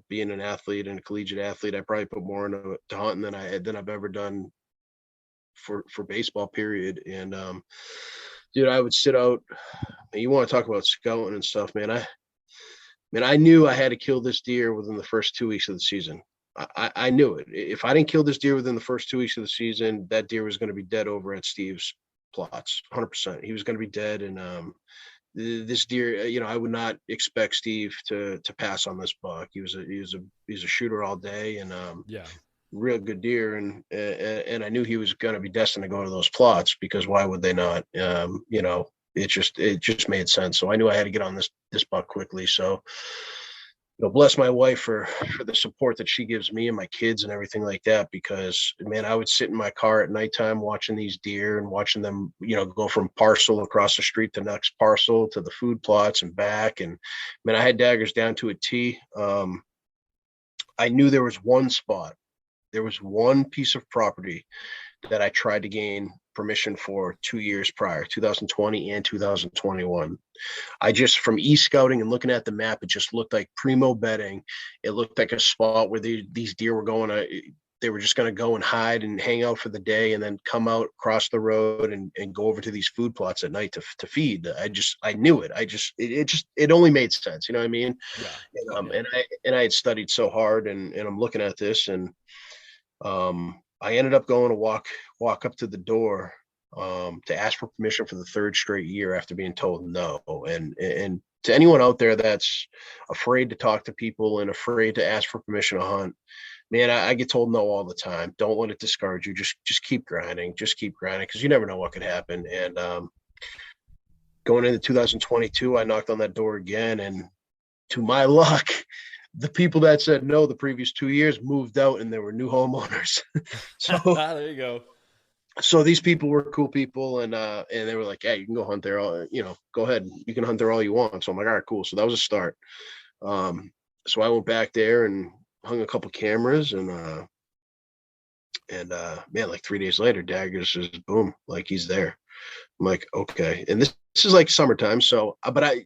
being an athlete and a collegiate athlete, I probably put more into to hunting than I've ever done for baseball, period. And dude, I would sit out. You want to talk about scouting and stuff, man? I knew I had to kill this deer within the first 2 weeks of the season. I knew it. If I didn't kill this deer within the first 2 weeks of the season, that deer was going to be dead over at Steve's plots, 100%. He was going to be dead, and this deer, I would not expect Steve to pass on this buck. He's a shooter all day, and Yeah. real good deer, and I knew he was going to be destined to go to those plots, because why would they not? It just made sense. So I knew I had to get on this buck quickly. So bless my wife for the support that she gives me and my kids and everything like that. Because man, I would sit in my car at nighttime watching these deer and watching them, go from parcel across the street to next parcel to the food plots and back. And man, I had daggers down to a T. I knew there was one spot. There was one piece of property that I tried to gain permission for 2 years prior, 2020 and 2021. I just, from e-scouting and looking at the map, it just looked like primo bedding. It looked like a spot where these deer were going to, they were just going to go and hide and hang out for the day and then come out across the road and go over to these food plots at night to feed. I knew it. It only made sense. You know what I mean? Yeah. And I had studied so hard and I'm looking at this and, I ended up going to walk up to the door to ask for permission for the third straight year after being told no. And to anyone out there that's afraid to talk to people and afraid to ask for permission to hunt, man, I get told no all the time. Don't let it discourage you. Just keep grinding. Just keep grinding because you never know what could happen. And going into 2022, I knocked on that door again, and to my luck, the people that said no the previous 2 years moved out and there were new homeowners. So there you go. So these people were cool people and they were like, hey, you can go hunt there, go ahead, you can hunt there all you want. So I'm like, all right, cool. So that was a start. So I went back there and hung a couple cameras and man, like 3 days later, Daggers just boom, like he's there. I'm like, okay. And this is like summertime. So, but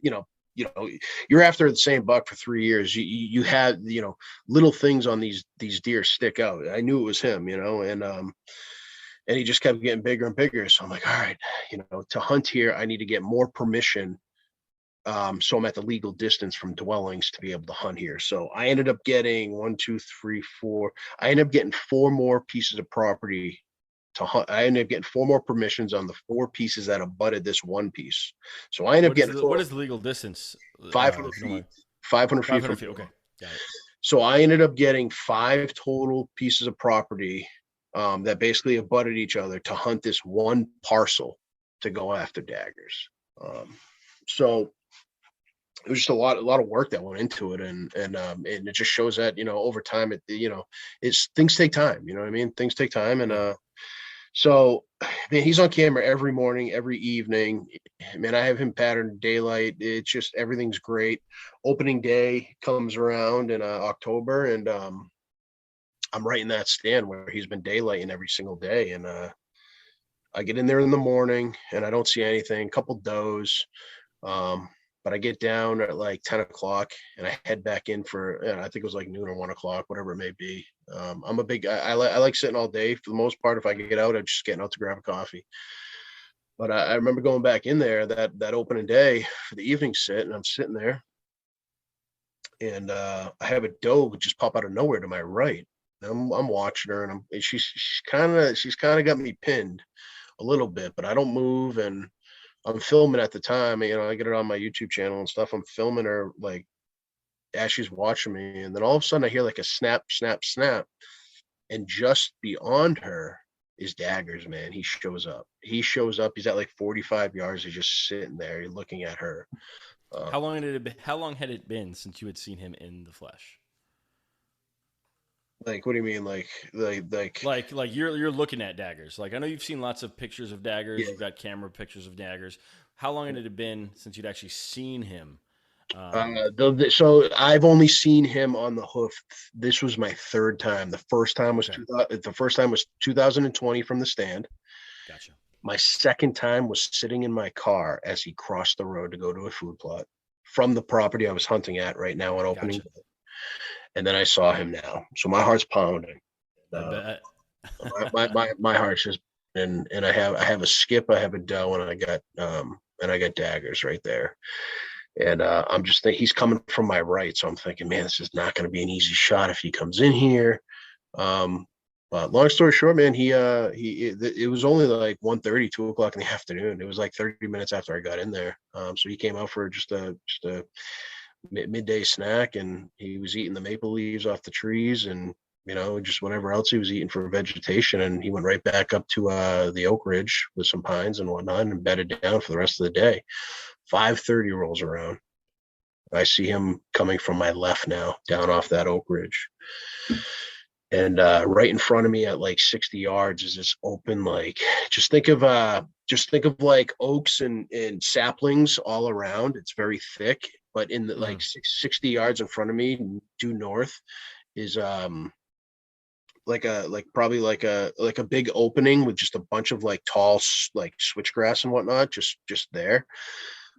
you're after the same buck for 3 years. You had, little things on these deer stick out. I knew it was him, and he just kept getting bigger and bigger. So I'm like, all right, to hunt here, I need to get more permission. So I'm at the legal distance from dwellings to be able to hunt here. So I ended up getting 1, 2, 3, 4. I ended up getting 4 more pieces of property to hunt. I ended up getting 4 more permissions on the 4 pieces that abutted this one piece. So I ended up getting what is the legal distance? 500 feet. 500 feet. 500 feet. Okay. Got it. So I ended up getting 5 total pieces of property that basically abutted each other to hunt this one parcel to go after daggers. So it was just a lot of work that went into it, and it just shows that over time it's things take time. You know what I mean? Things take time, and so man, he's on camera every morning, every evening. Man, I have him patterned daylight. It's just everything's great. Opening day comes around in October, and I'm right in that stand where he's been daylighting every single day. And I get in there in the morning and I don't see anything, a couple does. But I get down at like 10 o'clock and I head back in for, I think it was like noon or 1 o'clock, whatever it may be. I'm a big, I like sitting all day for the most part. If I get out, I'm just getting out to grab a coffee. But I remember going back in there that opening day for the evening sit, and I'm sitting there and I have a doe just pop out of nowhere to my right. I'm watching her, and she's kind of got me pinned a little bit, but I don't move, and I'm filming at the time. I get it on my YouTube channel and stuff. I'm filming her like as she's watching me, and then all of a sudden I hear like a snap, snap, snap, and just beyond her is Daggers. Man, he shows up. He's at like 45 yards. He's just sitting there looking at her. How long had it been since you had seen him in the flesh? Like, what do you mean? Like you're looking at daggers. Like, I know you've seen lots of pictures of daggers. Yeah. You've got camera pictures of daggers. How long had it been since you'd actually seen him? So I've only seen him on the hoof. This was my third time. The first time was 2020 from the stand. Gotcha. My second time was sitting in my car as he crossed the road to go to a food plot from the property I was hunting at right now on opening. Gotcha. And then I saw him now. So my heart's pounding. I bet. my heart's just, and I have a skip, I have a doe, and I got daggers right there. And I'm just thinking he's coming from my right. So I'm thinking, man, this is not going to be an easy shot if he comes in here. But long story short, man, it was only like 1:30, 2 o'clock in the afternoon. It was like 30 minutes after I got in there. So he came out for just a midday snack, and he was eating the maple leaves off the trees and just whatever else he was eating for vegetation, and he went right back up to the Oak Ridge with some pines and whatnot and bedded down for the rest of the day. 5:30 rolls around. I see him coming from my left now, down off that oak ridge. And right in front of me at like 60 yards is this open, like just think of like oaks and saplings all around. It's very thick, but in the like 60 yards in front of me, due north, is probably like a big opening with just a bunch of like tall like switchgrass and whatnot, just there.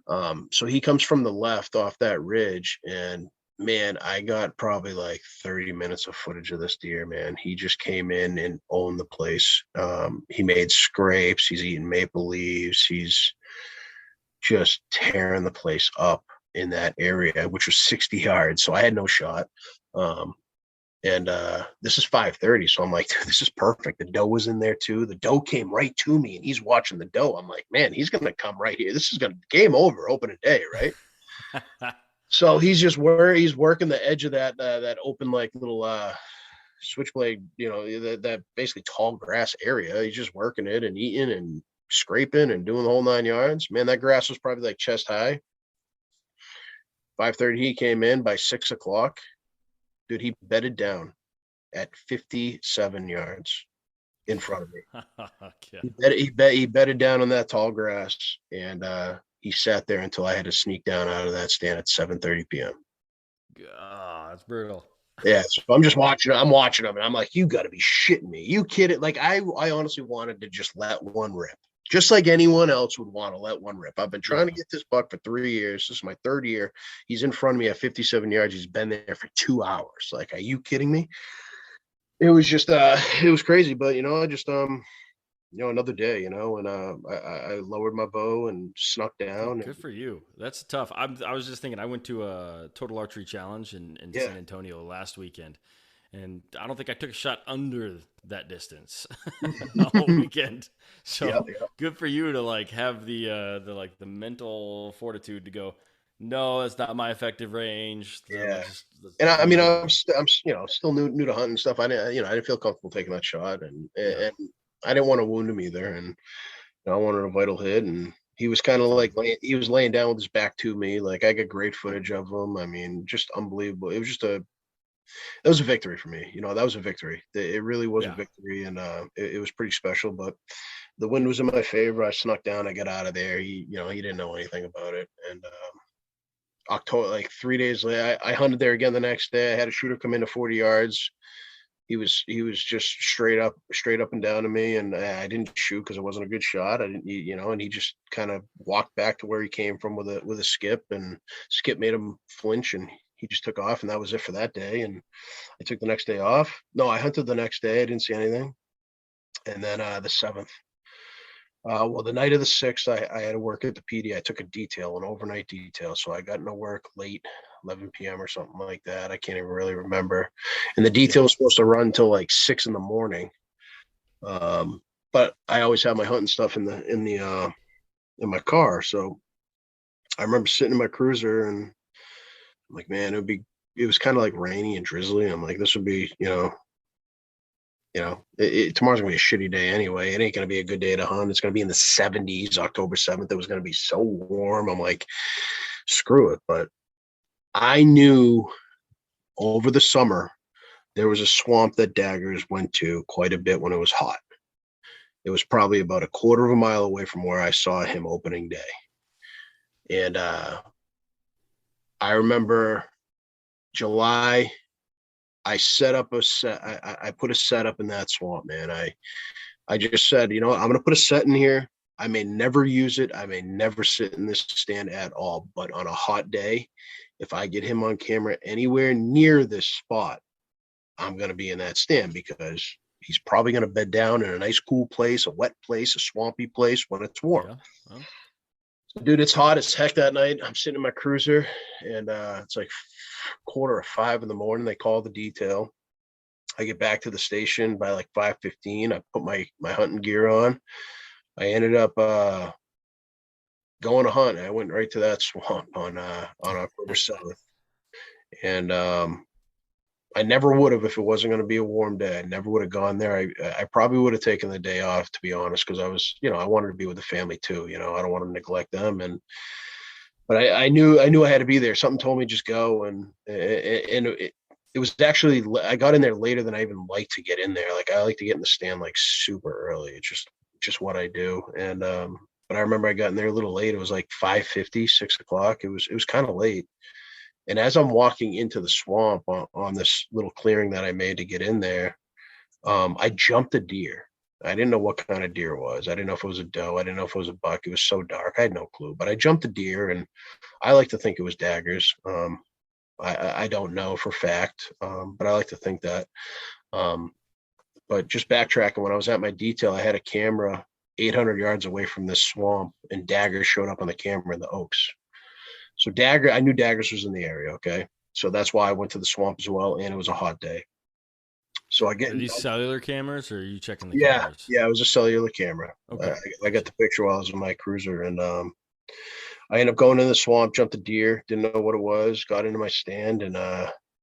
So he comes from the left off that ridge, and man, I got probably like 30 minutes of footage of this deer, man. He just came in and owned the place. He made scrapes, he's eating maple leaves, he's just tearing the place up in that area, which was 60 yards. So I had no shot. And this is 5:30, so I'm like, this is perfect. The doe was in there too. The doe came right to me, and he's watching the doe. I'm like, man, he's gonna come right here. This is gonna game over, open day, right? So he's just he's working the edge of that open like little switchblade, that basically tall grass area. He's just working it and eating and scraping and doing the whole 9 yards. Man, that grass was probably like chest high. 5:30, he came in. By 6 o'clock. Dude, he bedded down at 57 yards in front of me. He bedded down on that tall grass, and he sat there until I had to sneak down out of that stand at 7:30 p.m. God, that's brutal. Yeah, so I'm just watching. I'm watching him, and I'm like, "You got to be shitting me! You kidding?" Like I honestly wanted to just let one rip, just like anyone else would want to let one rip. I've been trying to get this buck for 3 years. This is my third year. He's in front of me at 57 yards. He's been there for 2 hours. Like, are you kidding me? It was just, it was crazy. But I just, another day, and I lowered my bow and snuck down. Good for you. That's tough. I was just thinking. I went to a total archery challenge in San Antonio last weekend. And I don't think I took a shot under that distance the whole weekend. So good for you to like have the mental fortitude to go, no, that's not my effective range. Yeah. And I'm still new to hunting and stuff. I didn't feel comfortable taking that shot, and I didn't want to wound him either. And I wanted a vital hit, and he was kind of like he was laying down with his back to me. Like I got great footage of him. I mean, just unbelievable. It was just that was a victory for me. That was a victory. It really was a victory, and it was pretty special. But the wind was in my favor. I snuck down. I got out of there. He didn't know anything about it. And October, like 3 days later, I hunted there again the next day. I had a shooter come into 40 yards. He was just straight up and down to me, and I didn't shoot because it wasn't a good shot. I didn't, and he just kind of walked back to where he came from with a skip, and skip made him flinch, and he just took off, and that was it for that day. And I took the next day off. No, I hunted the next day. I didn't see anything. And then the 7th, the night of the 6th, I had to work at the PD. I took a detail, an overnight detail. So I got into work late, 11 p.m. or something like that. I can't even really remember. And the detail was supposed to run till like 6 in the morning. But I always have my hunting stuff in my car. So I remember sitting in my cruiser, and I'm like, man, it was kind of like rainy and drizzly. I'm like, this would be, tomorrow's gonna be a shitty day anyway. It ain't gonna be a good day to hunt. It's gonna be in the 70s. October 7th, it was gonna be so warm. I'm like, screw it. But I knew over the summer there was a swamp that daggers went to quite a bit when it was hot. It was probably about a quarter of a mile away from where I saw him opening day. And I remember July, I set up a set. I put a set up in that swamp, man. I just said, I'm going to put a set in here. I may never use it. I may never sit in this stand at all. But on a hot day, if I get him on camera anywhere near this spot, I'm going to be in that stand, because he's probably going to bed down in a nice cool place, a wet place, a swampy place when it's warm. Yeah. Well. Dude, it's hot as heck that night. I'm sitting in my cruiser, and it's like 4:45 in the morning. They call the detail. I get back to the station by like 5:15. I put my hunting gear on. I ended up going to hunt. I went right to that swamp on October 7th. And I never would have if it wasn't going to be a warm day. I never would have gone there. I probably would have taken the day off, to be honest, because I was, I wanted to be with the family too. I don't want to neglect them. And but I knew I had to be there. Something told me just go, and it was actually I got in there later than I even like to get in there. Like I like to get in the stand like super early. It's just what I do. And but I remember I got in there a little late. It was like 5:50, 6 o'clock. It was kind of late. And as I'm walking into the swamp on this little clearing that I made to get in there, I jumped a deer. I didn't know what kind of deer it was. I didn't know if it was a doe. I didn't know if it was a buck. It was so dark. I had no clue. But I jumped a deer, and I like to think it was daggers. I don't know for fact, but I like to think that. Um, but just backtracking, when I was at my detail, I had a camera 800 yards away from this swamp, and daggers showed up on the camera in the oaks. So I knew daggers was in the area. Okay, so that's why I went to the swamp as well, and it was a hot day. So I get Are these cellular cameras, or are you checking the yeah, cameras? yeah, it was a cellular camera. Okay, I got gotcha. the picture while I was in my cruiser, and I ended up going in the swamp, jumped a deer, didn't know what it was, got into my stand, and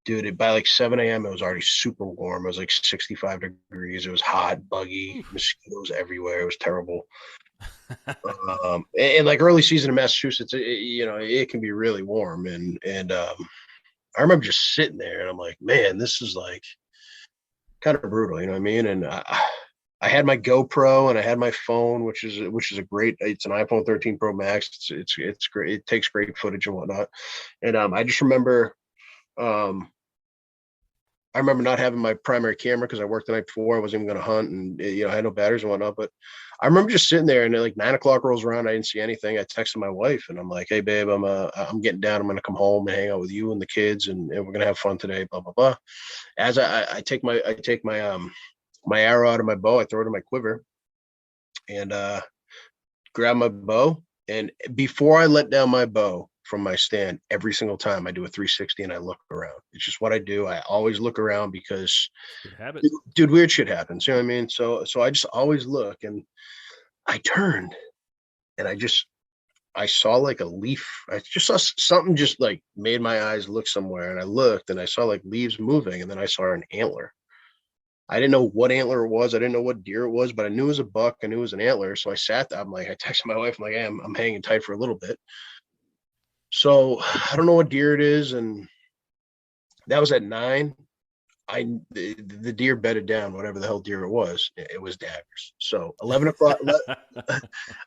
dude, by like 7 a.m. it was already super warm. It was like 65 degrees. It was hot, buggy, Oof. mosquitoes everywhere. It was terrible. And like early season in Massachusetts, it can be really warm, and I remember just sitting there, and I'm like, man, this is like kind of brutal, you know what I mean? And I had my GoPro and I had my phone, which is a great. It's an iPhone 13 Pro Max. It's great. It takes great footage and whatnot. And I just remember, um, I remember not having my primary camera because I worked the night before. I wasn't even going to hunt, and I had no batteries and whatnot. But I remember just sitting there, and like 9 o'clock rolls around, I didn't see anything. I texted my wife, and I'm like, "Hey, babe, I'm getting down. I'm going to come home and hang out with you and the kids, and we're going to have fun today." Blah blah blah. As I take my arrow out of my bow, I throw it in my quiver, and grab my bow. And before I let down my bow from my stand, every single time I do a 360 and I look around. It's just what I do. I always look around because, Good habit. dude, weird shit happens. You know what I mean? So I just always look, and I turned, and I saw like a leaf. I just saw something just like made my eyes look somewhere, and I looked, and I saw like leaves moving, and then I saw an antler. I didn't know what antler it was. I didn't know what deer it was, but I knew it was a buck. I knew it was an antler. So I sat there. I texted my wife. I'm like, hey, I'm hanging tight for a little bit. So I don't know what deer it is. And that was at 9. The deer bedded down, whatever the hell deer it was. It was daggers. So 11 o'clock,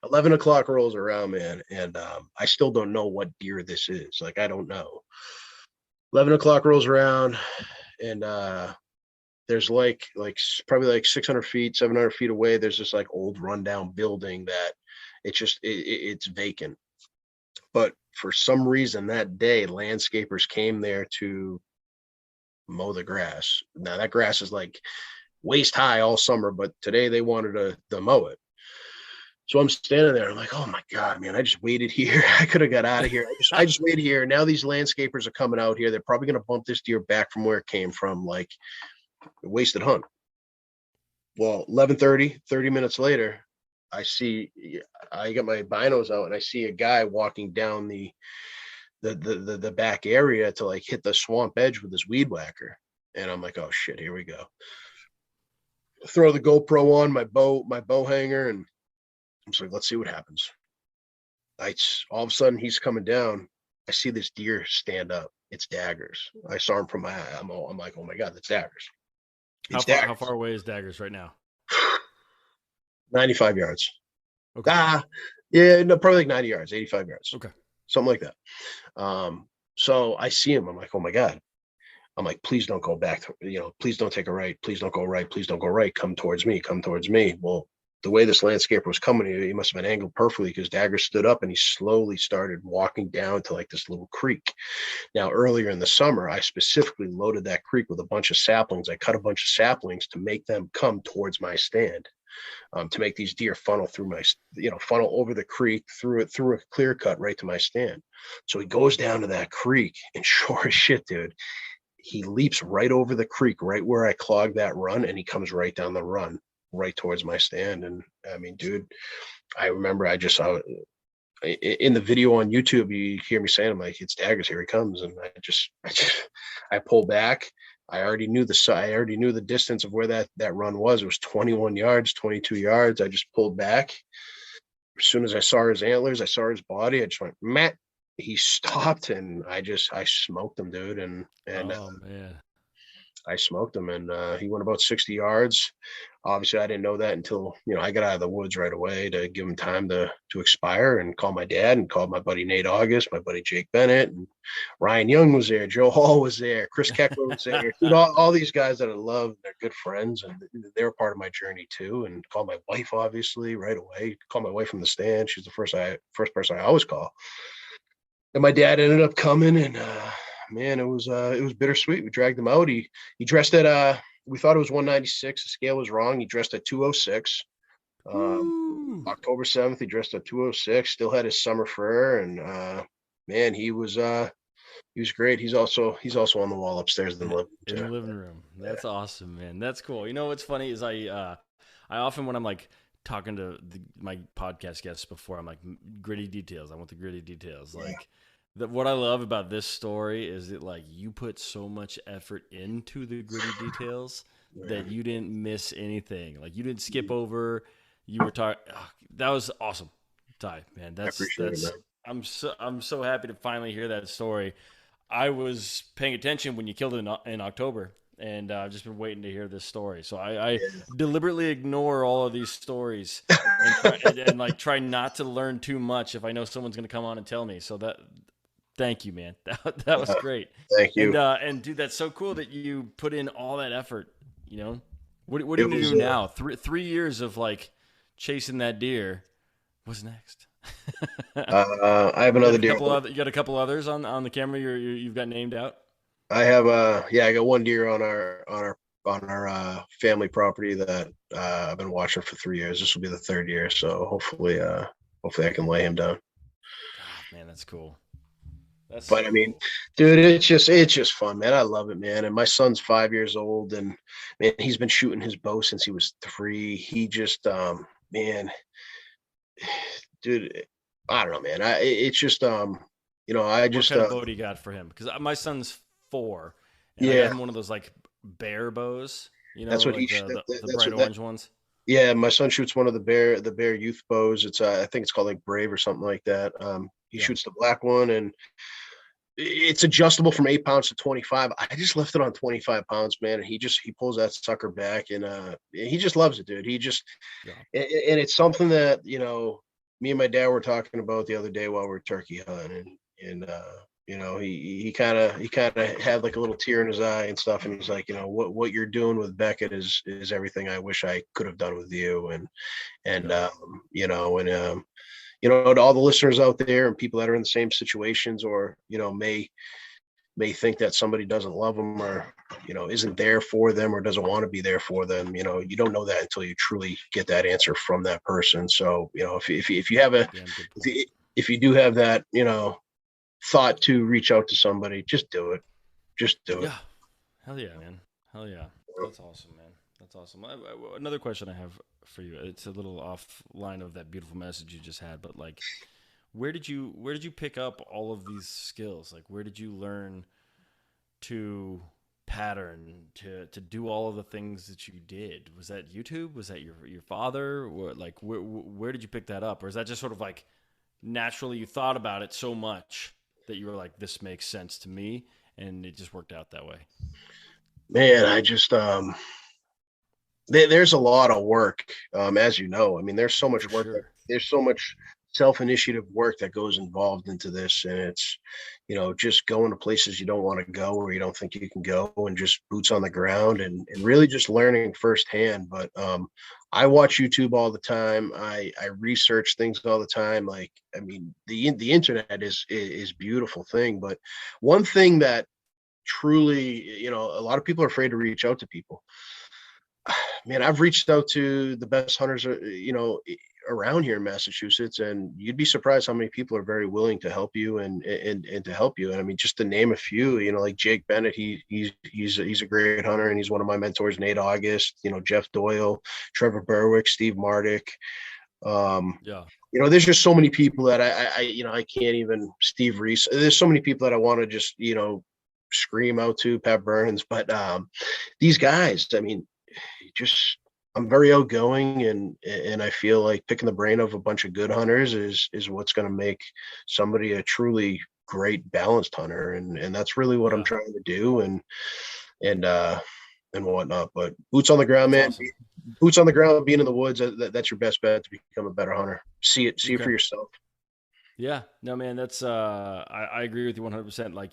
11 o'clock rolls around, man. And I still don't know what deer this is. Like, I don't know. 11 o'clock rolls around, and there's like probably like 600 feet, 700 feet away, there's this like old rundown building that it's vacant. But for some reason that day, landscapers came there to mow the grass. Now that grass is like waist high all summer, but today they wanted to mow it. So I'm standing there. I'm like, oh my God, man, I just waited here. I could have got out of here. I just waited here. Now these landscapers are coming out here. They're probably going to bump this deer back from where it came from. Like, wasted hunt. Well, 11:30, 30 minutes later, I get my binos out, and I see a guy walking down the back area to like hit the swamp edge with his weed whacker. And I'm like, oh shit, here we go. Throw the GoPro on my bow hanger, and I'm just like, let's see what happens. All of a sudden he's coming down. I see this deer stand up. It's daggers. I saw him from my eye. I'm like, oh my God, that's daggers. It's daggers. How far away is daggers right now? 95 yards. Okay. Yeah, no, probably like 90 yards, 85 yards. Okay. Something like that. So I see him. I'm like, oh my God. I'm like, please don't go back. Please don't take a right. Please don't go right. Please don't go right. Come towards me. Come towards me. Well, the way this landscaper was coming, he must have been angled perfectly because Dagger stood up and he slowly started walking down to like this little creek. Now, earlier in the summer, I specifically loaded that creek with a bunch of saplings. I cut a bunch of saplings to make them come towards my stand. To make these deer funnel through funnel over the creek, through a clear cut right to my stand. So he goes down to that creek, and sure as shit, dude, he leaps right over the creek, right where I clogged that run, and he comes right down the run, right towards my stand. And I mean, dude, I remember I just saw in the video on YouTube, you hear me saying, I'm like, it's daggers, here he comes. And I pull back. I already knew the distance of where that run was. It was 21 yards, 22 yards. I just pulled back. As soon as I saw his antlers, I saw his body. I just went, Matt. he stopped, and I smoked him, dude. And Oh man. I smoked him, and he went about 60 yards. Obviously, I didn't know that until I got out of the woods right away to give him time to expire, and call my dad, and called my buddy Nate August, my buddy Jake Bennett, and Ryan Young was there, Joe Hall was there, Chris Keckler was there, dude, all these guys that I love, they're good friends, and they're part of my journey too. And called my wife, obviously, right away. Called my wife from the stand. She's the first person I always call. And my dad ended up coming, and man, it was bittersweet. We dragged him out. He dressed at we thought it was 196. The scale was wrong. He dressed at 206. Woo. October 7th, he dressed at 206. Still had his summer fur, and man, he was great. He's also on the wall upstairs in the living In the room too. living room. That's awesome, man. That's cool. You know what's funny is I often when I'm like talking to my podcast guests before, I'm like gritty details. I want the gritty details. Yeah, Like what I love about this story is that like you put so much effort into the gritty details yeah. that you didn't miss anything. Like you didn't skip over. You were talking. Oh, that was awesome, Ty. Man, I appreciate it, man. I'm so happy to finally hear that story. I was paying attention when you killed it in October, and I've just been waiting to hear this story. So I deliberately ignore all of these stories and like try not to learn too much if I know someone's going to come on and tell me. So thank you, man. That was Uh, great. Thank you. And dude, that's so cool that you put in all that effort. You know, what do It you was do now? Three years of like chasing that deer. What's next? I have another deer. You got a couple others on the camera you've got named out. I have yeah, I got one deer on our family property that I've been watching for 3 years. This will be the third year, so hopefully I can lay him down. Oh, man, that's cool. That's But so I mean, cool. dude, it's just fun, man. I love it, man. And my son's 5 years old, and man, he's been shooting his bow since he was three. He just man, dude, I don't know, man. It's just I What just kind of bow do you got for him? Because my son's 4, and I got yeah, him one of those like bear bows. You that's know, what he like sh- that, the that's bright what that orange ones. yeah, my son shoots one of the bear youth bows. It's I think it's called like Brave or something like that. He Yeah. shoots the black one, and it's adjustable from 8 pounds to 25. I just left it on 25 pounds, man, and he pulls that sucker back, and he just loves it, dude. Yeah. And it's something that me and my dad were talking about the other day while we were turkey hunting, and he kind of had like a little tear in his eye and stuff, and he's like, what you're doing with Beckett is everything I wish I could have done with you, and Yeah. to all the listeners out there and people that are in the same situations, or may think that somebody doesn't love them, or isn't there for them, or doesn't want to be there for them. You don't know that until you truly get that answer from that person. So if you have a Damn good if point. you, if you do have that thought to reach out to somebody, just do it. Just do it. Yeah. Hell yeah, man. Hell yeah. That's awesome, man. That's awesome. Another question I have for you. It's a little offline of that beautiful message you just had, but like, where did you pick up all of these skills? Like, where did you learn to pattern to do all of the things that you did? Was that YouTube? Was that your father? Or like, where did you pick that up? Or is that just sort of like naturally you thought about it so much that you were like, this makes sense to me, and it just worked out that way? Man, I just there's a lot of work, as you know. I mean, there's so For much work sure. there's so much self-initiative work that goes involved into this, and it's just going to places you don't want to go, or you don't think you can go, and just boots on the ground, and really just learning firsthand. But I watch YouTube all the time. I research things all the time. Like, I mean, the internet is beautiful thing, but one thing that truly, a lot of people are afraid to reach out to people. Man, I've reached out to the best hunters, around here in Massachusetts, and you'd be surprised how many people are very willing to help you, and to help you. And I mean, just to name a few, like Jake Bennett, he's a great hunter, and he's one of my mentors. Nate August, Jeff Doyle, Trevor Berwick, Steve Mardick. Um, Yeah. there's just so many people that I can't even. Steve Reese. There's so many people that I want to just scream out to. Pat Burns, but these guys, I mean, just I'm very outgoing, and I feel like picking the brain of a bunch of good hunters is what's going to make somebody a truly great balanced hunter, and that's really what I'm Yeah, trying to do, and and whatnot. But boots on the ground, that's man. awesome. Boots on the ground, being in the woods. That's your best bet to become a better hunter. See it for Okay. yourself. Yeah. No, man, that's I agree with you 100%. Like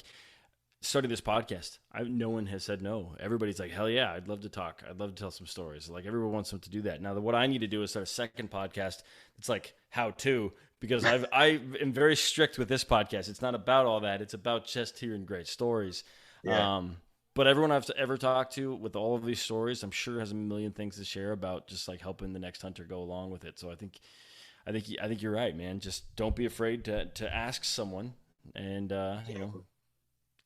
starting this podcast, no one has said no. Everybody's like, hell yeah, I'd love to talk. I'd love to tell some stories. Like everyone wants them to do that. Now, what I need to do is start a second podcast. It's like how to, because I am very strict with this podcast. It's not about all that. It's about just hearing great stories. Yeah. Um, but everyone I've ever talked to with all of these stories, I'm sure has a million things to share about just like helping the next hunter go along with it. So I think you're right, man. Just don't be afraid to ask someone, and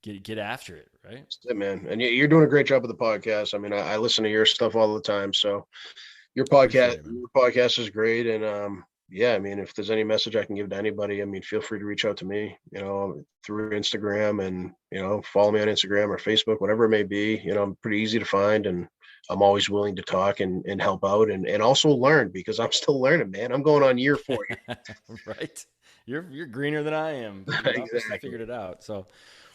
get after it, right? That's it, man. And you're doing a great job with the podcast. I mean, I listen to your stuff all the time. So Appreciate it, man. your podcast is great. And yeah, I mean, if there's any message I can give to anybody, I mean, feel free to reach out to me, through Instagram, and, follow me on Instagram or Facebook, whatever it may be. I'm pretty easy to find, and I'm always willing to talk and help out, and also learn, because I'm still learning, man. I'm going on year 4 here. Right? You're greener than I am. You've obviously Exactly. figured it out. So,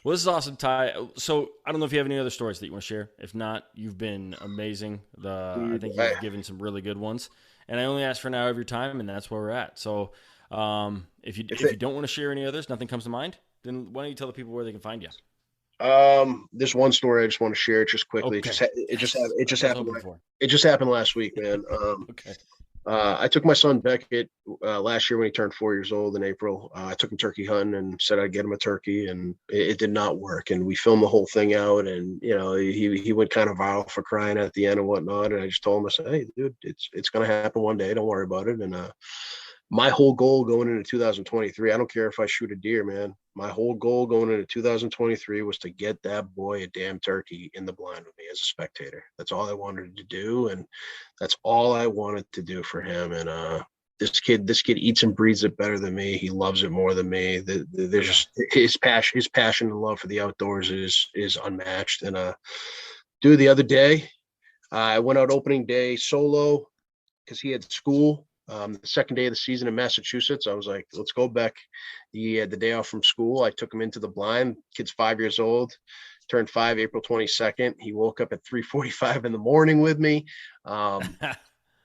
well, this is awesome, Ty. So, I don't know if you have any other stories that you want to share. If not, you've been amazing. I Dude, think you've given some really good ones. And I only ask for an hour of your time, and that's where we're at. So, if you don't want to share any others, nothing comes to mind, then why don't you tell the people where they can find you? there's one story I just want to share it just quickly. Okay. Yes. It That's just what I was happened. hoping for. It just happened last week, man. Okay. I took my son Beckett last year when he turned 4 years old in April. I took him turkey hunting and said I'd get him a turkey, and it did not work. And we filmed the whole thing out, and he went kind of viral for crying at the end and whatnot. And I just told him, I said, "Hey, dude, it's gonna happen one day. Don't worry about it." And my whole goal going into 2023, I don't care if I shoot a deer, man. My whole goal going into 2023 was to get that boy a damn turkey in the blind with me as a spectator. That's all I wanted to do, and that's all I wanted to do for him. And this kid eats and breathes it better than me. He loves it more than me. There's Yeah. just his passion and love for the outdoors is unmatched. And dude, the other day I went out opening day solo because he had school. The second day of the season in Massachusetts, I was like, let's go, Beck. He had the day off from school. I took him into the blind. Kid's 5 years old, turned 5 April 22nd. He woke up at 3:45 in the morning with me. Um,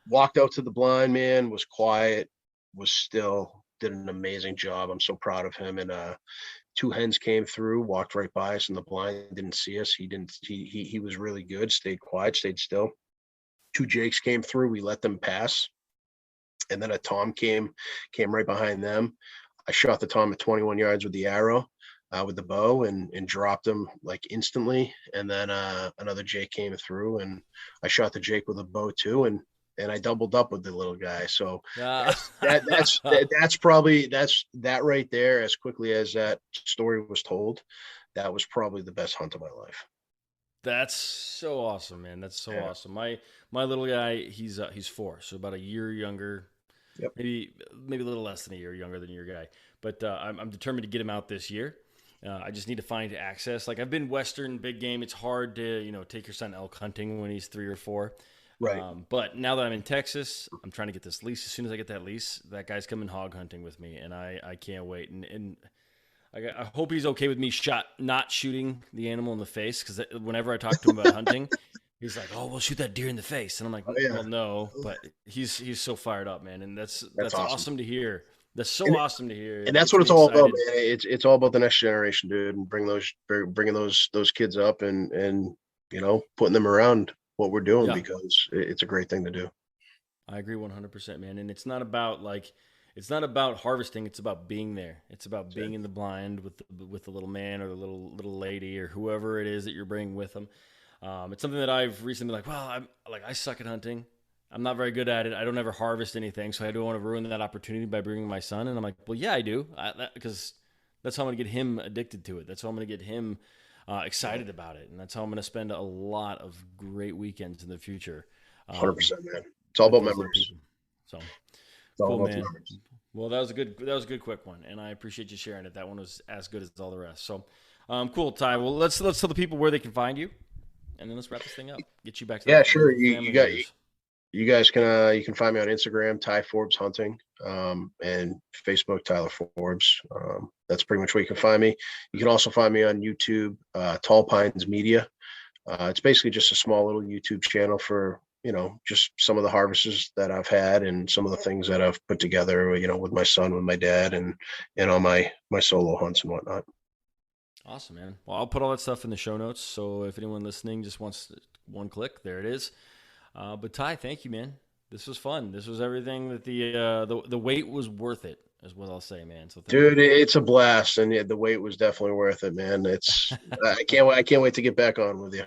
Walked out to the blind, man, was quiet, was still, did an amazing job. I'm so proud of him. And two hens came through, walked right by us in the blind, didn't see us. He was really good, stayed quiet, stayed still. Two jakes came through, we let them pass, and then a tom came right behind them. I shot the tom at 21 yards with the arrow, with the bow, and dropped him like instantly. And then another jake came through, and I shot the jake with a bow too, and I doubled up with the little guy. So that's probably, that right there, as quickly as that story was told, that was probably the best hunt of my life. That's so awesome, man. That's so Yeah. awesome. My little guy, he's 4, so about a year younger, Yep. maybe a little less than a year younger than your guy. But I'm determined to get him out this year. I just need to find access. Like I've been Western big game. It's hard to take your son elk hunting when he's 3 or 4. Right. But now that I'm in Texas, I'm trying to get this lease. As soon as I get that lease, that guy's coming hog hunting with me, and I can't wait. And I hope he's okay with me not shooting the animal in the face, because whenever I talk to him about hunting, he's like, "Oh, we'll shoot that deer in the face," and I'm like, Oh yeah. "Well, no," but he's so fired up, man, and That's that's awesome. awesome to hear. That's so And, awesome to hear. and It that's gets what me it's all about, excited. man. It's all about the next generation, dude, and bringing those kids up, and putting them around what we're doing, Yeah, because it's a great thing to do. I agree 100%, man. And it's not about harvesting. It's about being there. It's about being in the blind with the little man or the little lady or whoever it is that you're bringing with them. It's something that I've recently been like, well, I suck at hunting. I'm not very good at it. I don't ever harvest anything, so I don't want to ruin that opportunity by bringing my son. And I'm like, well, yeah, I do, because that's how I'm going to get him addicted to it. That's how I'm going to get him excited about it, and that's how I'm going to spend a lot of great weekends in the future. Um, 100%, man. It's all with about those little memories. people. So It's all cool, about the man. memories. Well, that was a good quick one, and I appreciate you sharing it. That one was as good as all the rest. So, cool, Ty. Well, let's tell the people where they can find you, and then let's wrap this thing up. Get you back to Yeah, that sure. beautiful You family of got yours. You guys can you can find me on Instagram, Ty Forbes Hunting, and Facebook, Tyler Forbes. That's pretty much where you can find me. You can also find me on YouTube, Tall Pines Media. It's basically just a small little YouTube channel for, just some of the harvests that I've had and some of the things that I've put together, with my son, with my dad, and on my solo hunts and whatnot. Awesome, man. Well, I'll put all that stuff in the show notes. So if anyone listening just wants one click, there it is. But Ty, thank you, man. This was fun. This was everything that the wait was worth it, is what I'll say, man. So dude, it's a blast, and the wait was definitely worth it, man. I can't wait to get back on with you.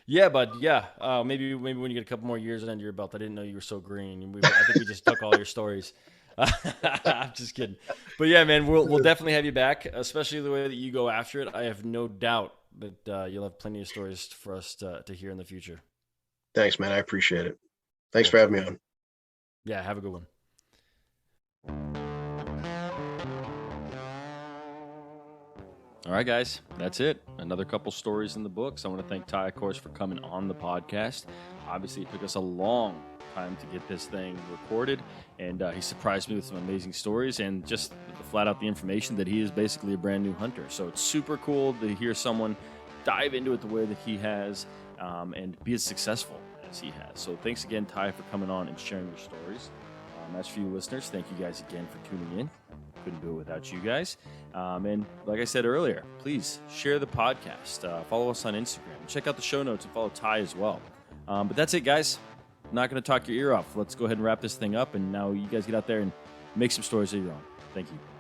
Yeah, bud. Yeah, maybe when you get a couple more years under your belt. I didn't know you were so green. I think we just took all your stories. I'm just kidding. But yeah, man, we'll definitely have you back, especially the way that you go after it. I have no doubt that you'll have plenty of stories for us to hear in the future. Thanks, man. I appreciate it. Thanks for having me on. Yeah, have a good one. All right, guys, that's it. Another couple stories in the books. I want to thank Ty, of course, for coming on the podcast. Obviously, it took us a long time to get this thing recorded, and he surprised me with some amazing stories and just flat out the information that he is basically a brand new hunter. So it's super cool to hear someone dive into it the way that he has and be as successful as he has. So thanks again, Ty, for coming on and sharing your stories. As for you listeners, thank you guys again for tuning in. Couldn't do it without you guys. And like I said earlier, please share the podcast. Follow us on Instagram. Check out the show notes and follow Ty as well. But that's it, guys. I'm not going to talk your ear off. Let's go ahead and wrap this thing up. And now you guys get out there and make some stories of your own. Thank you.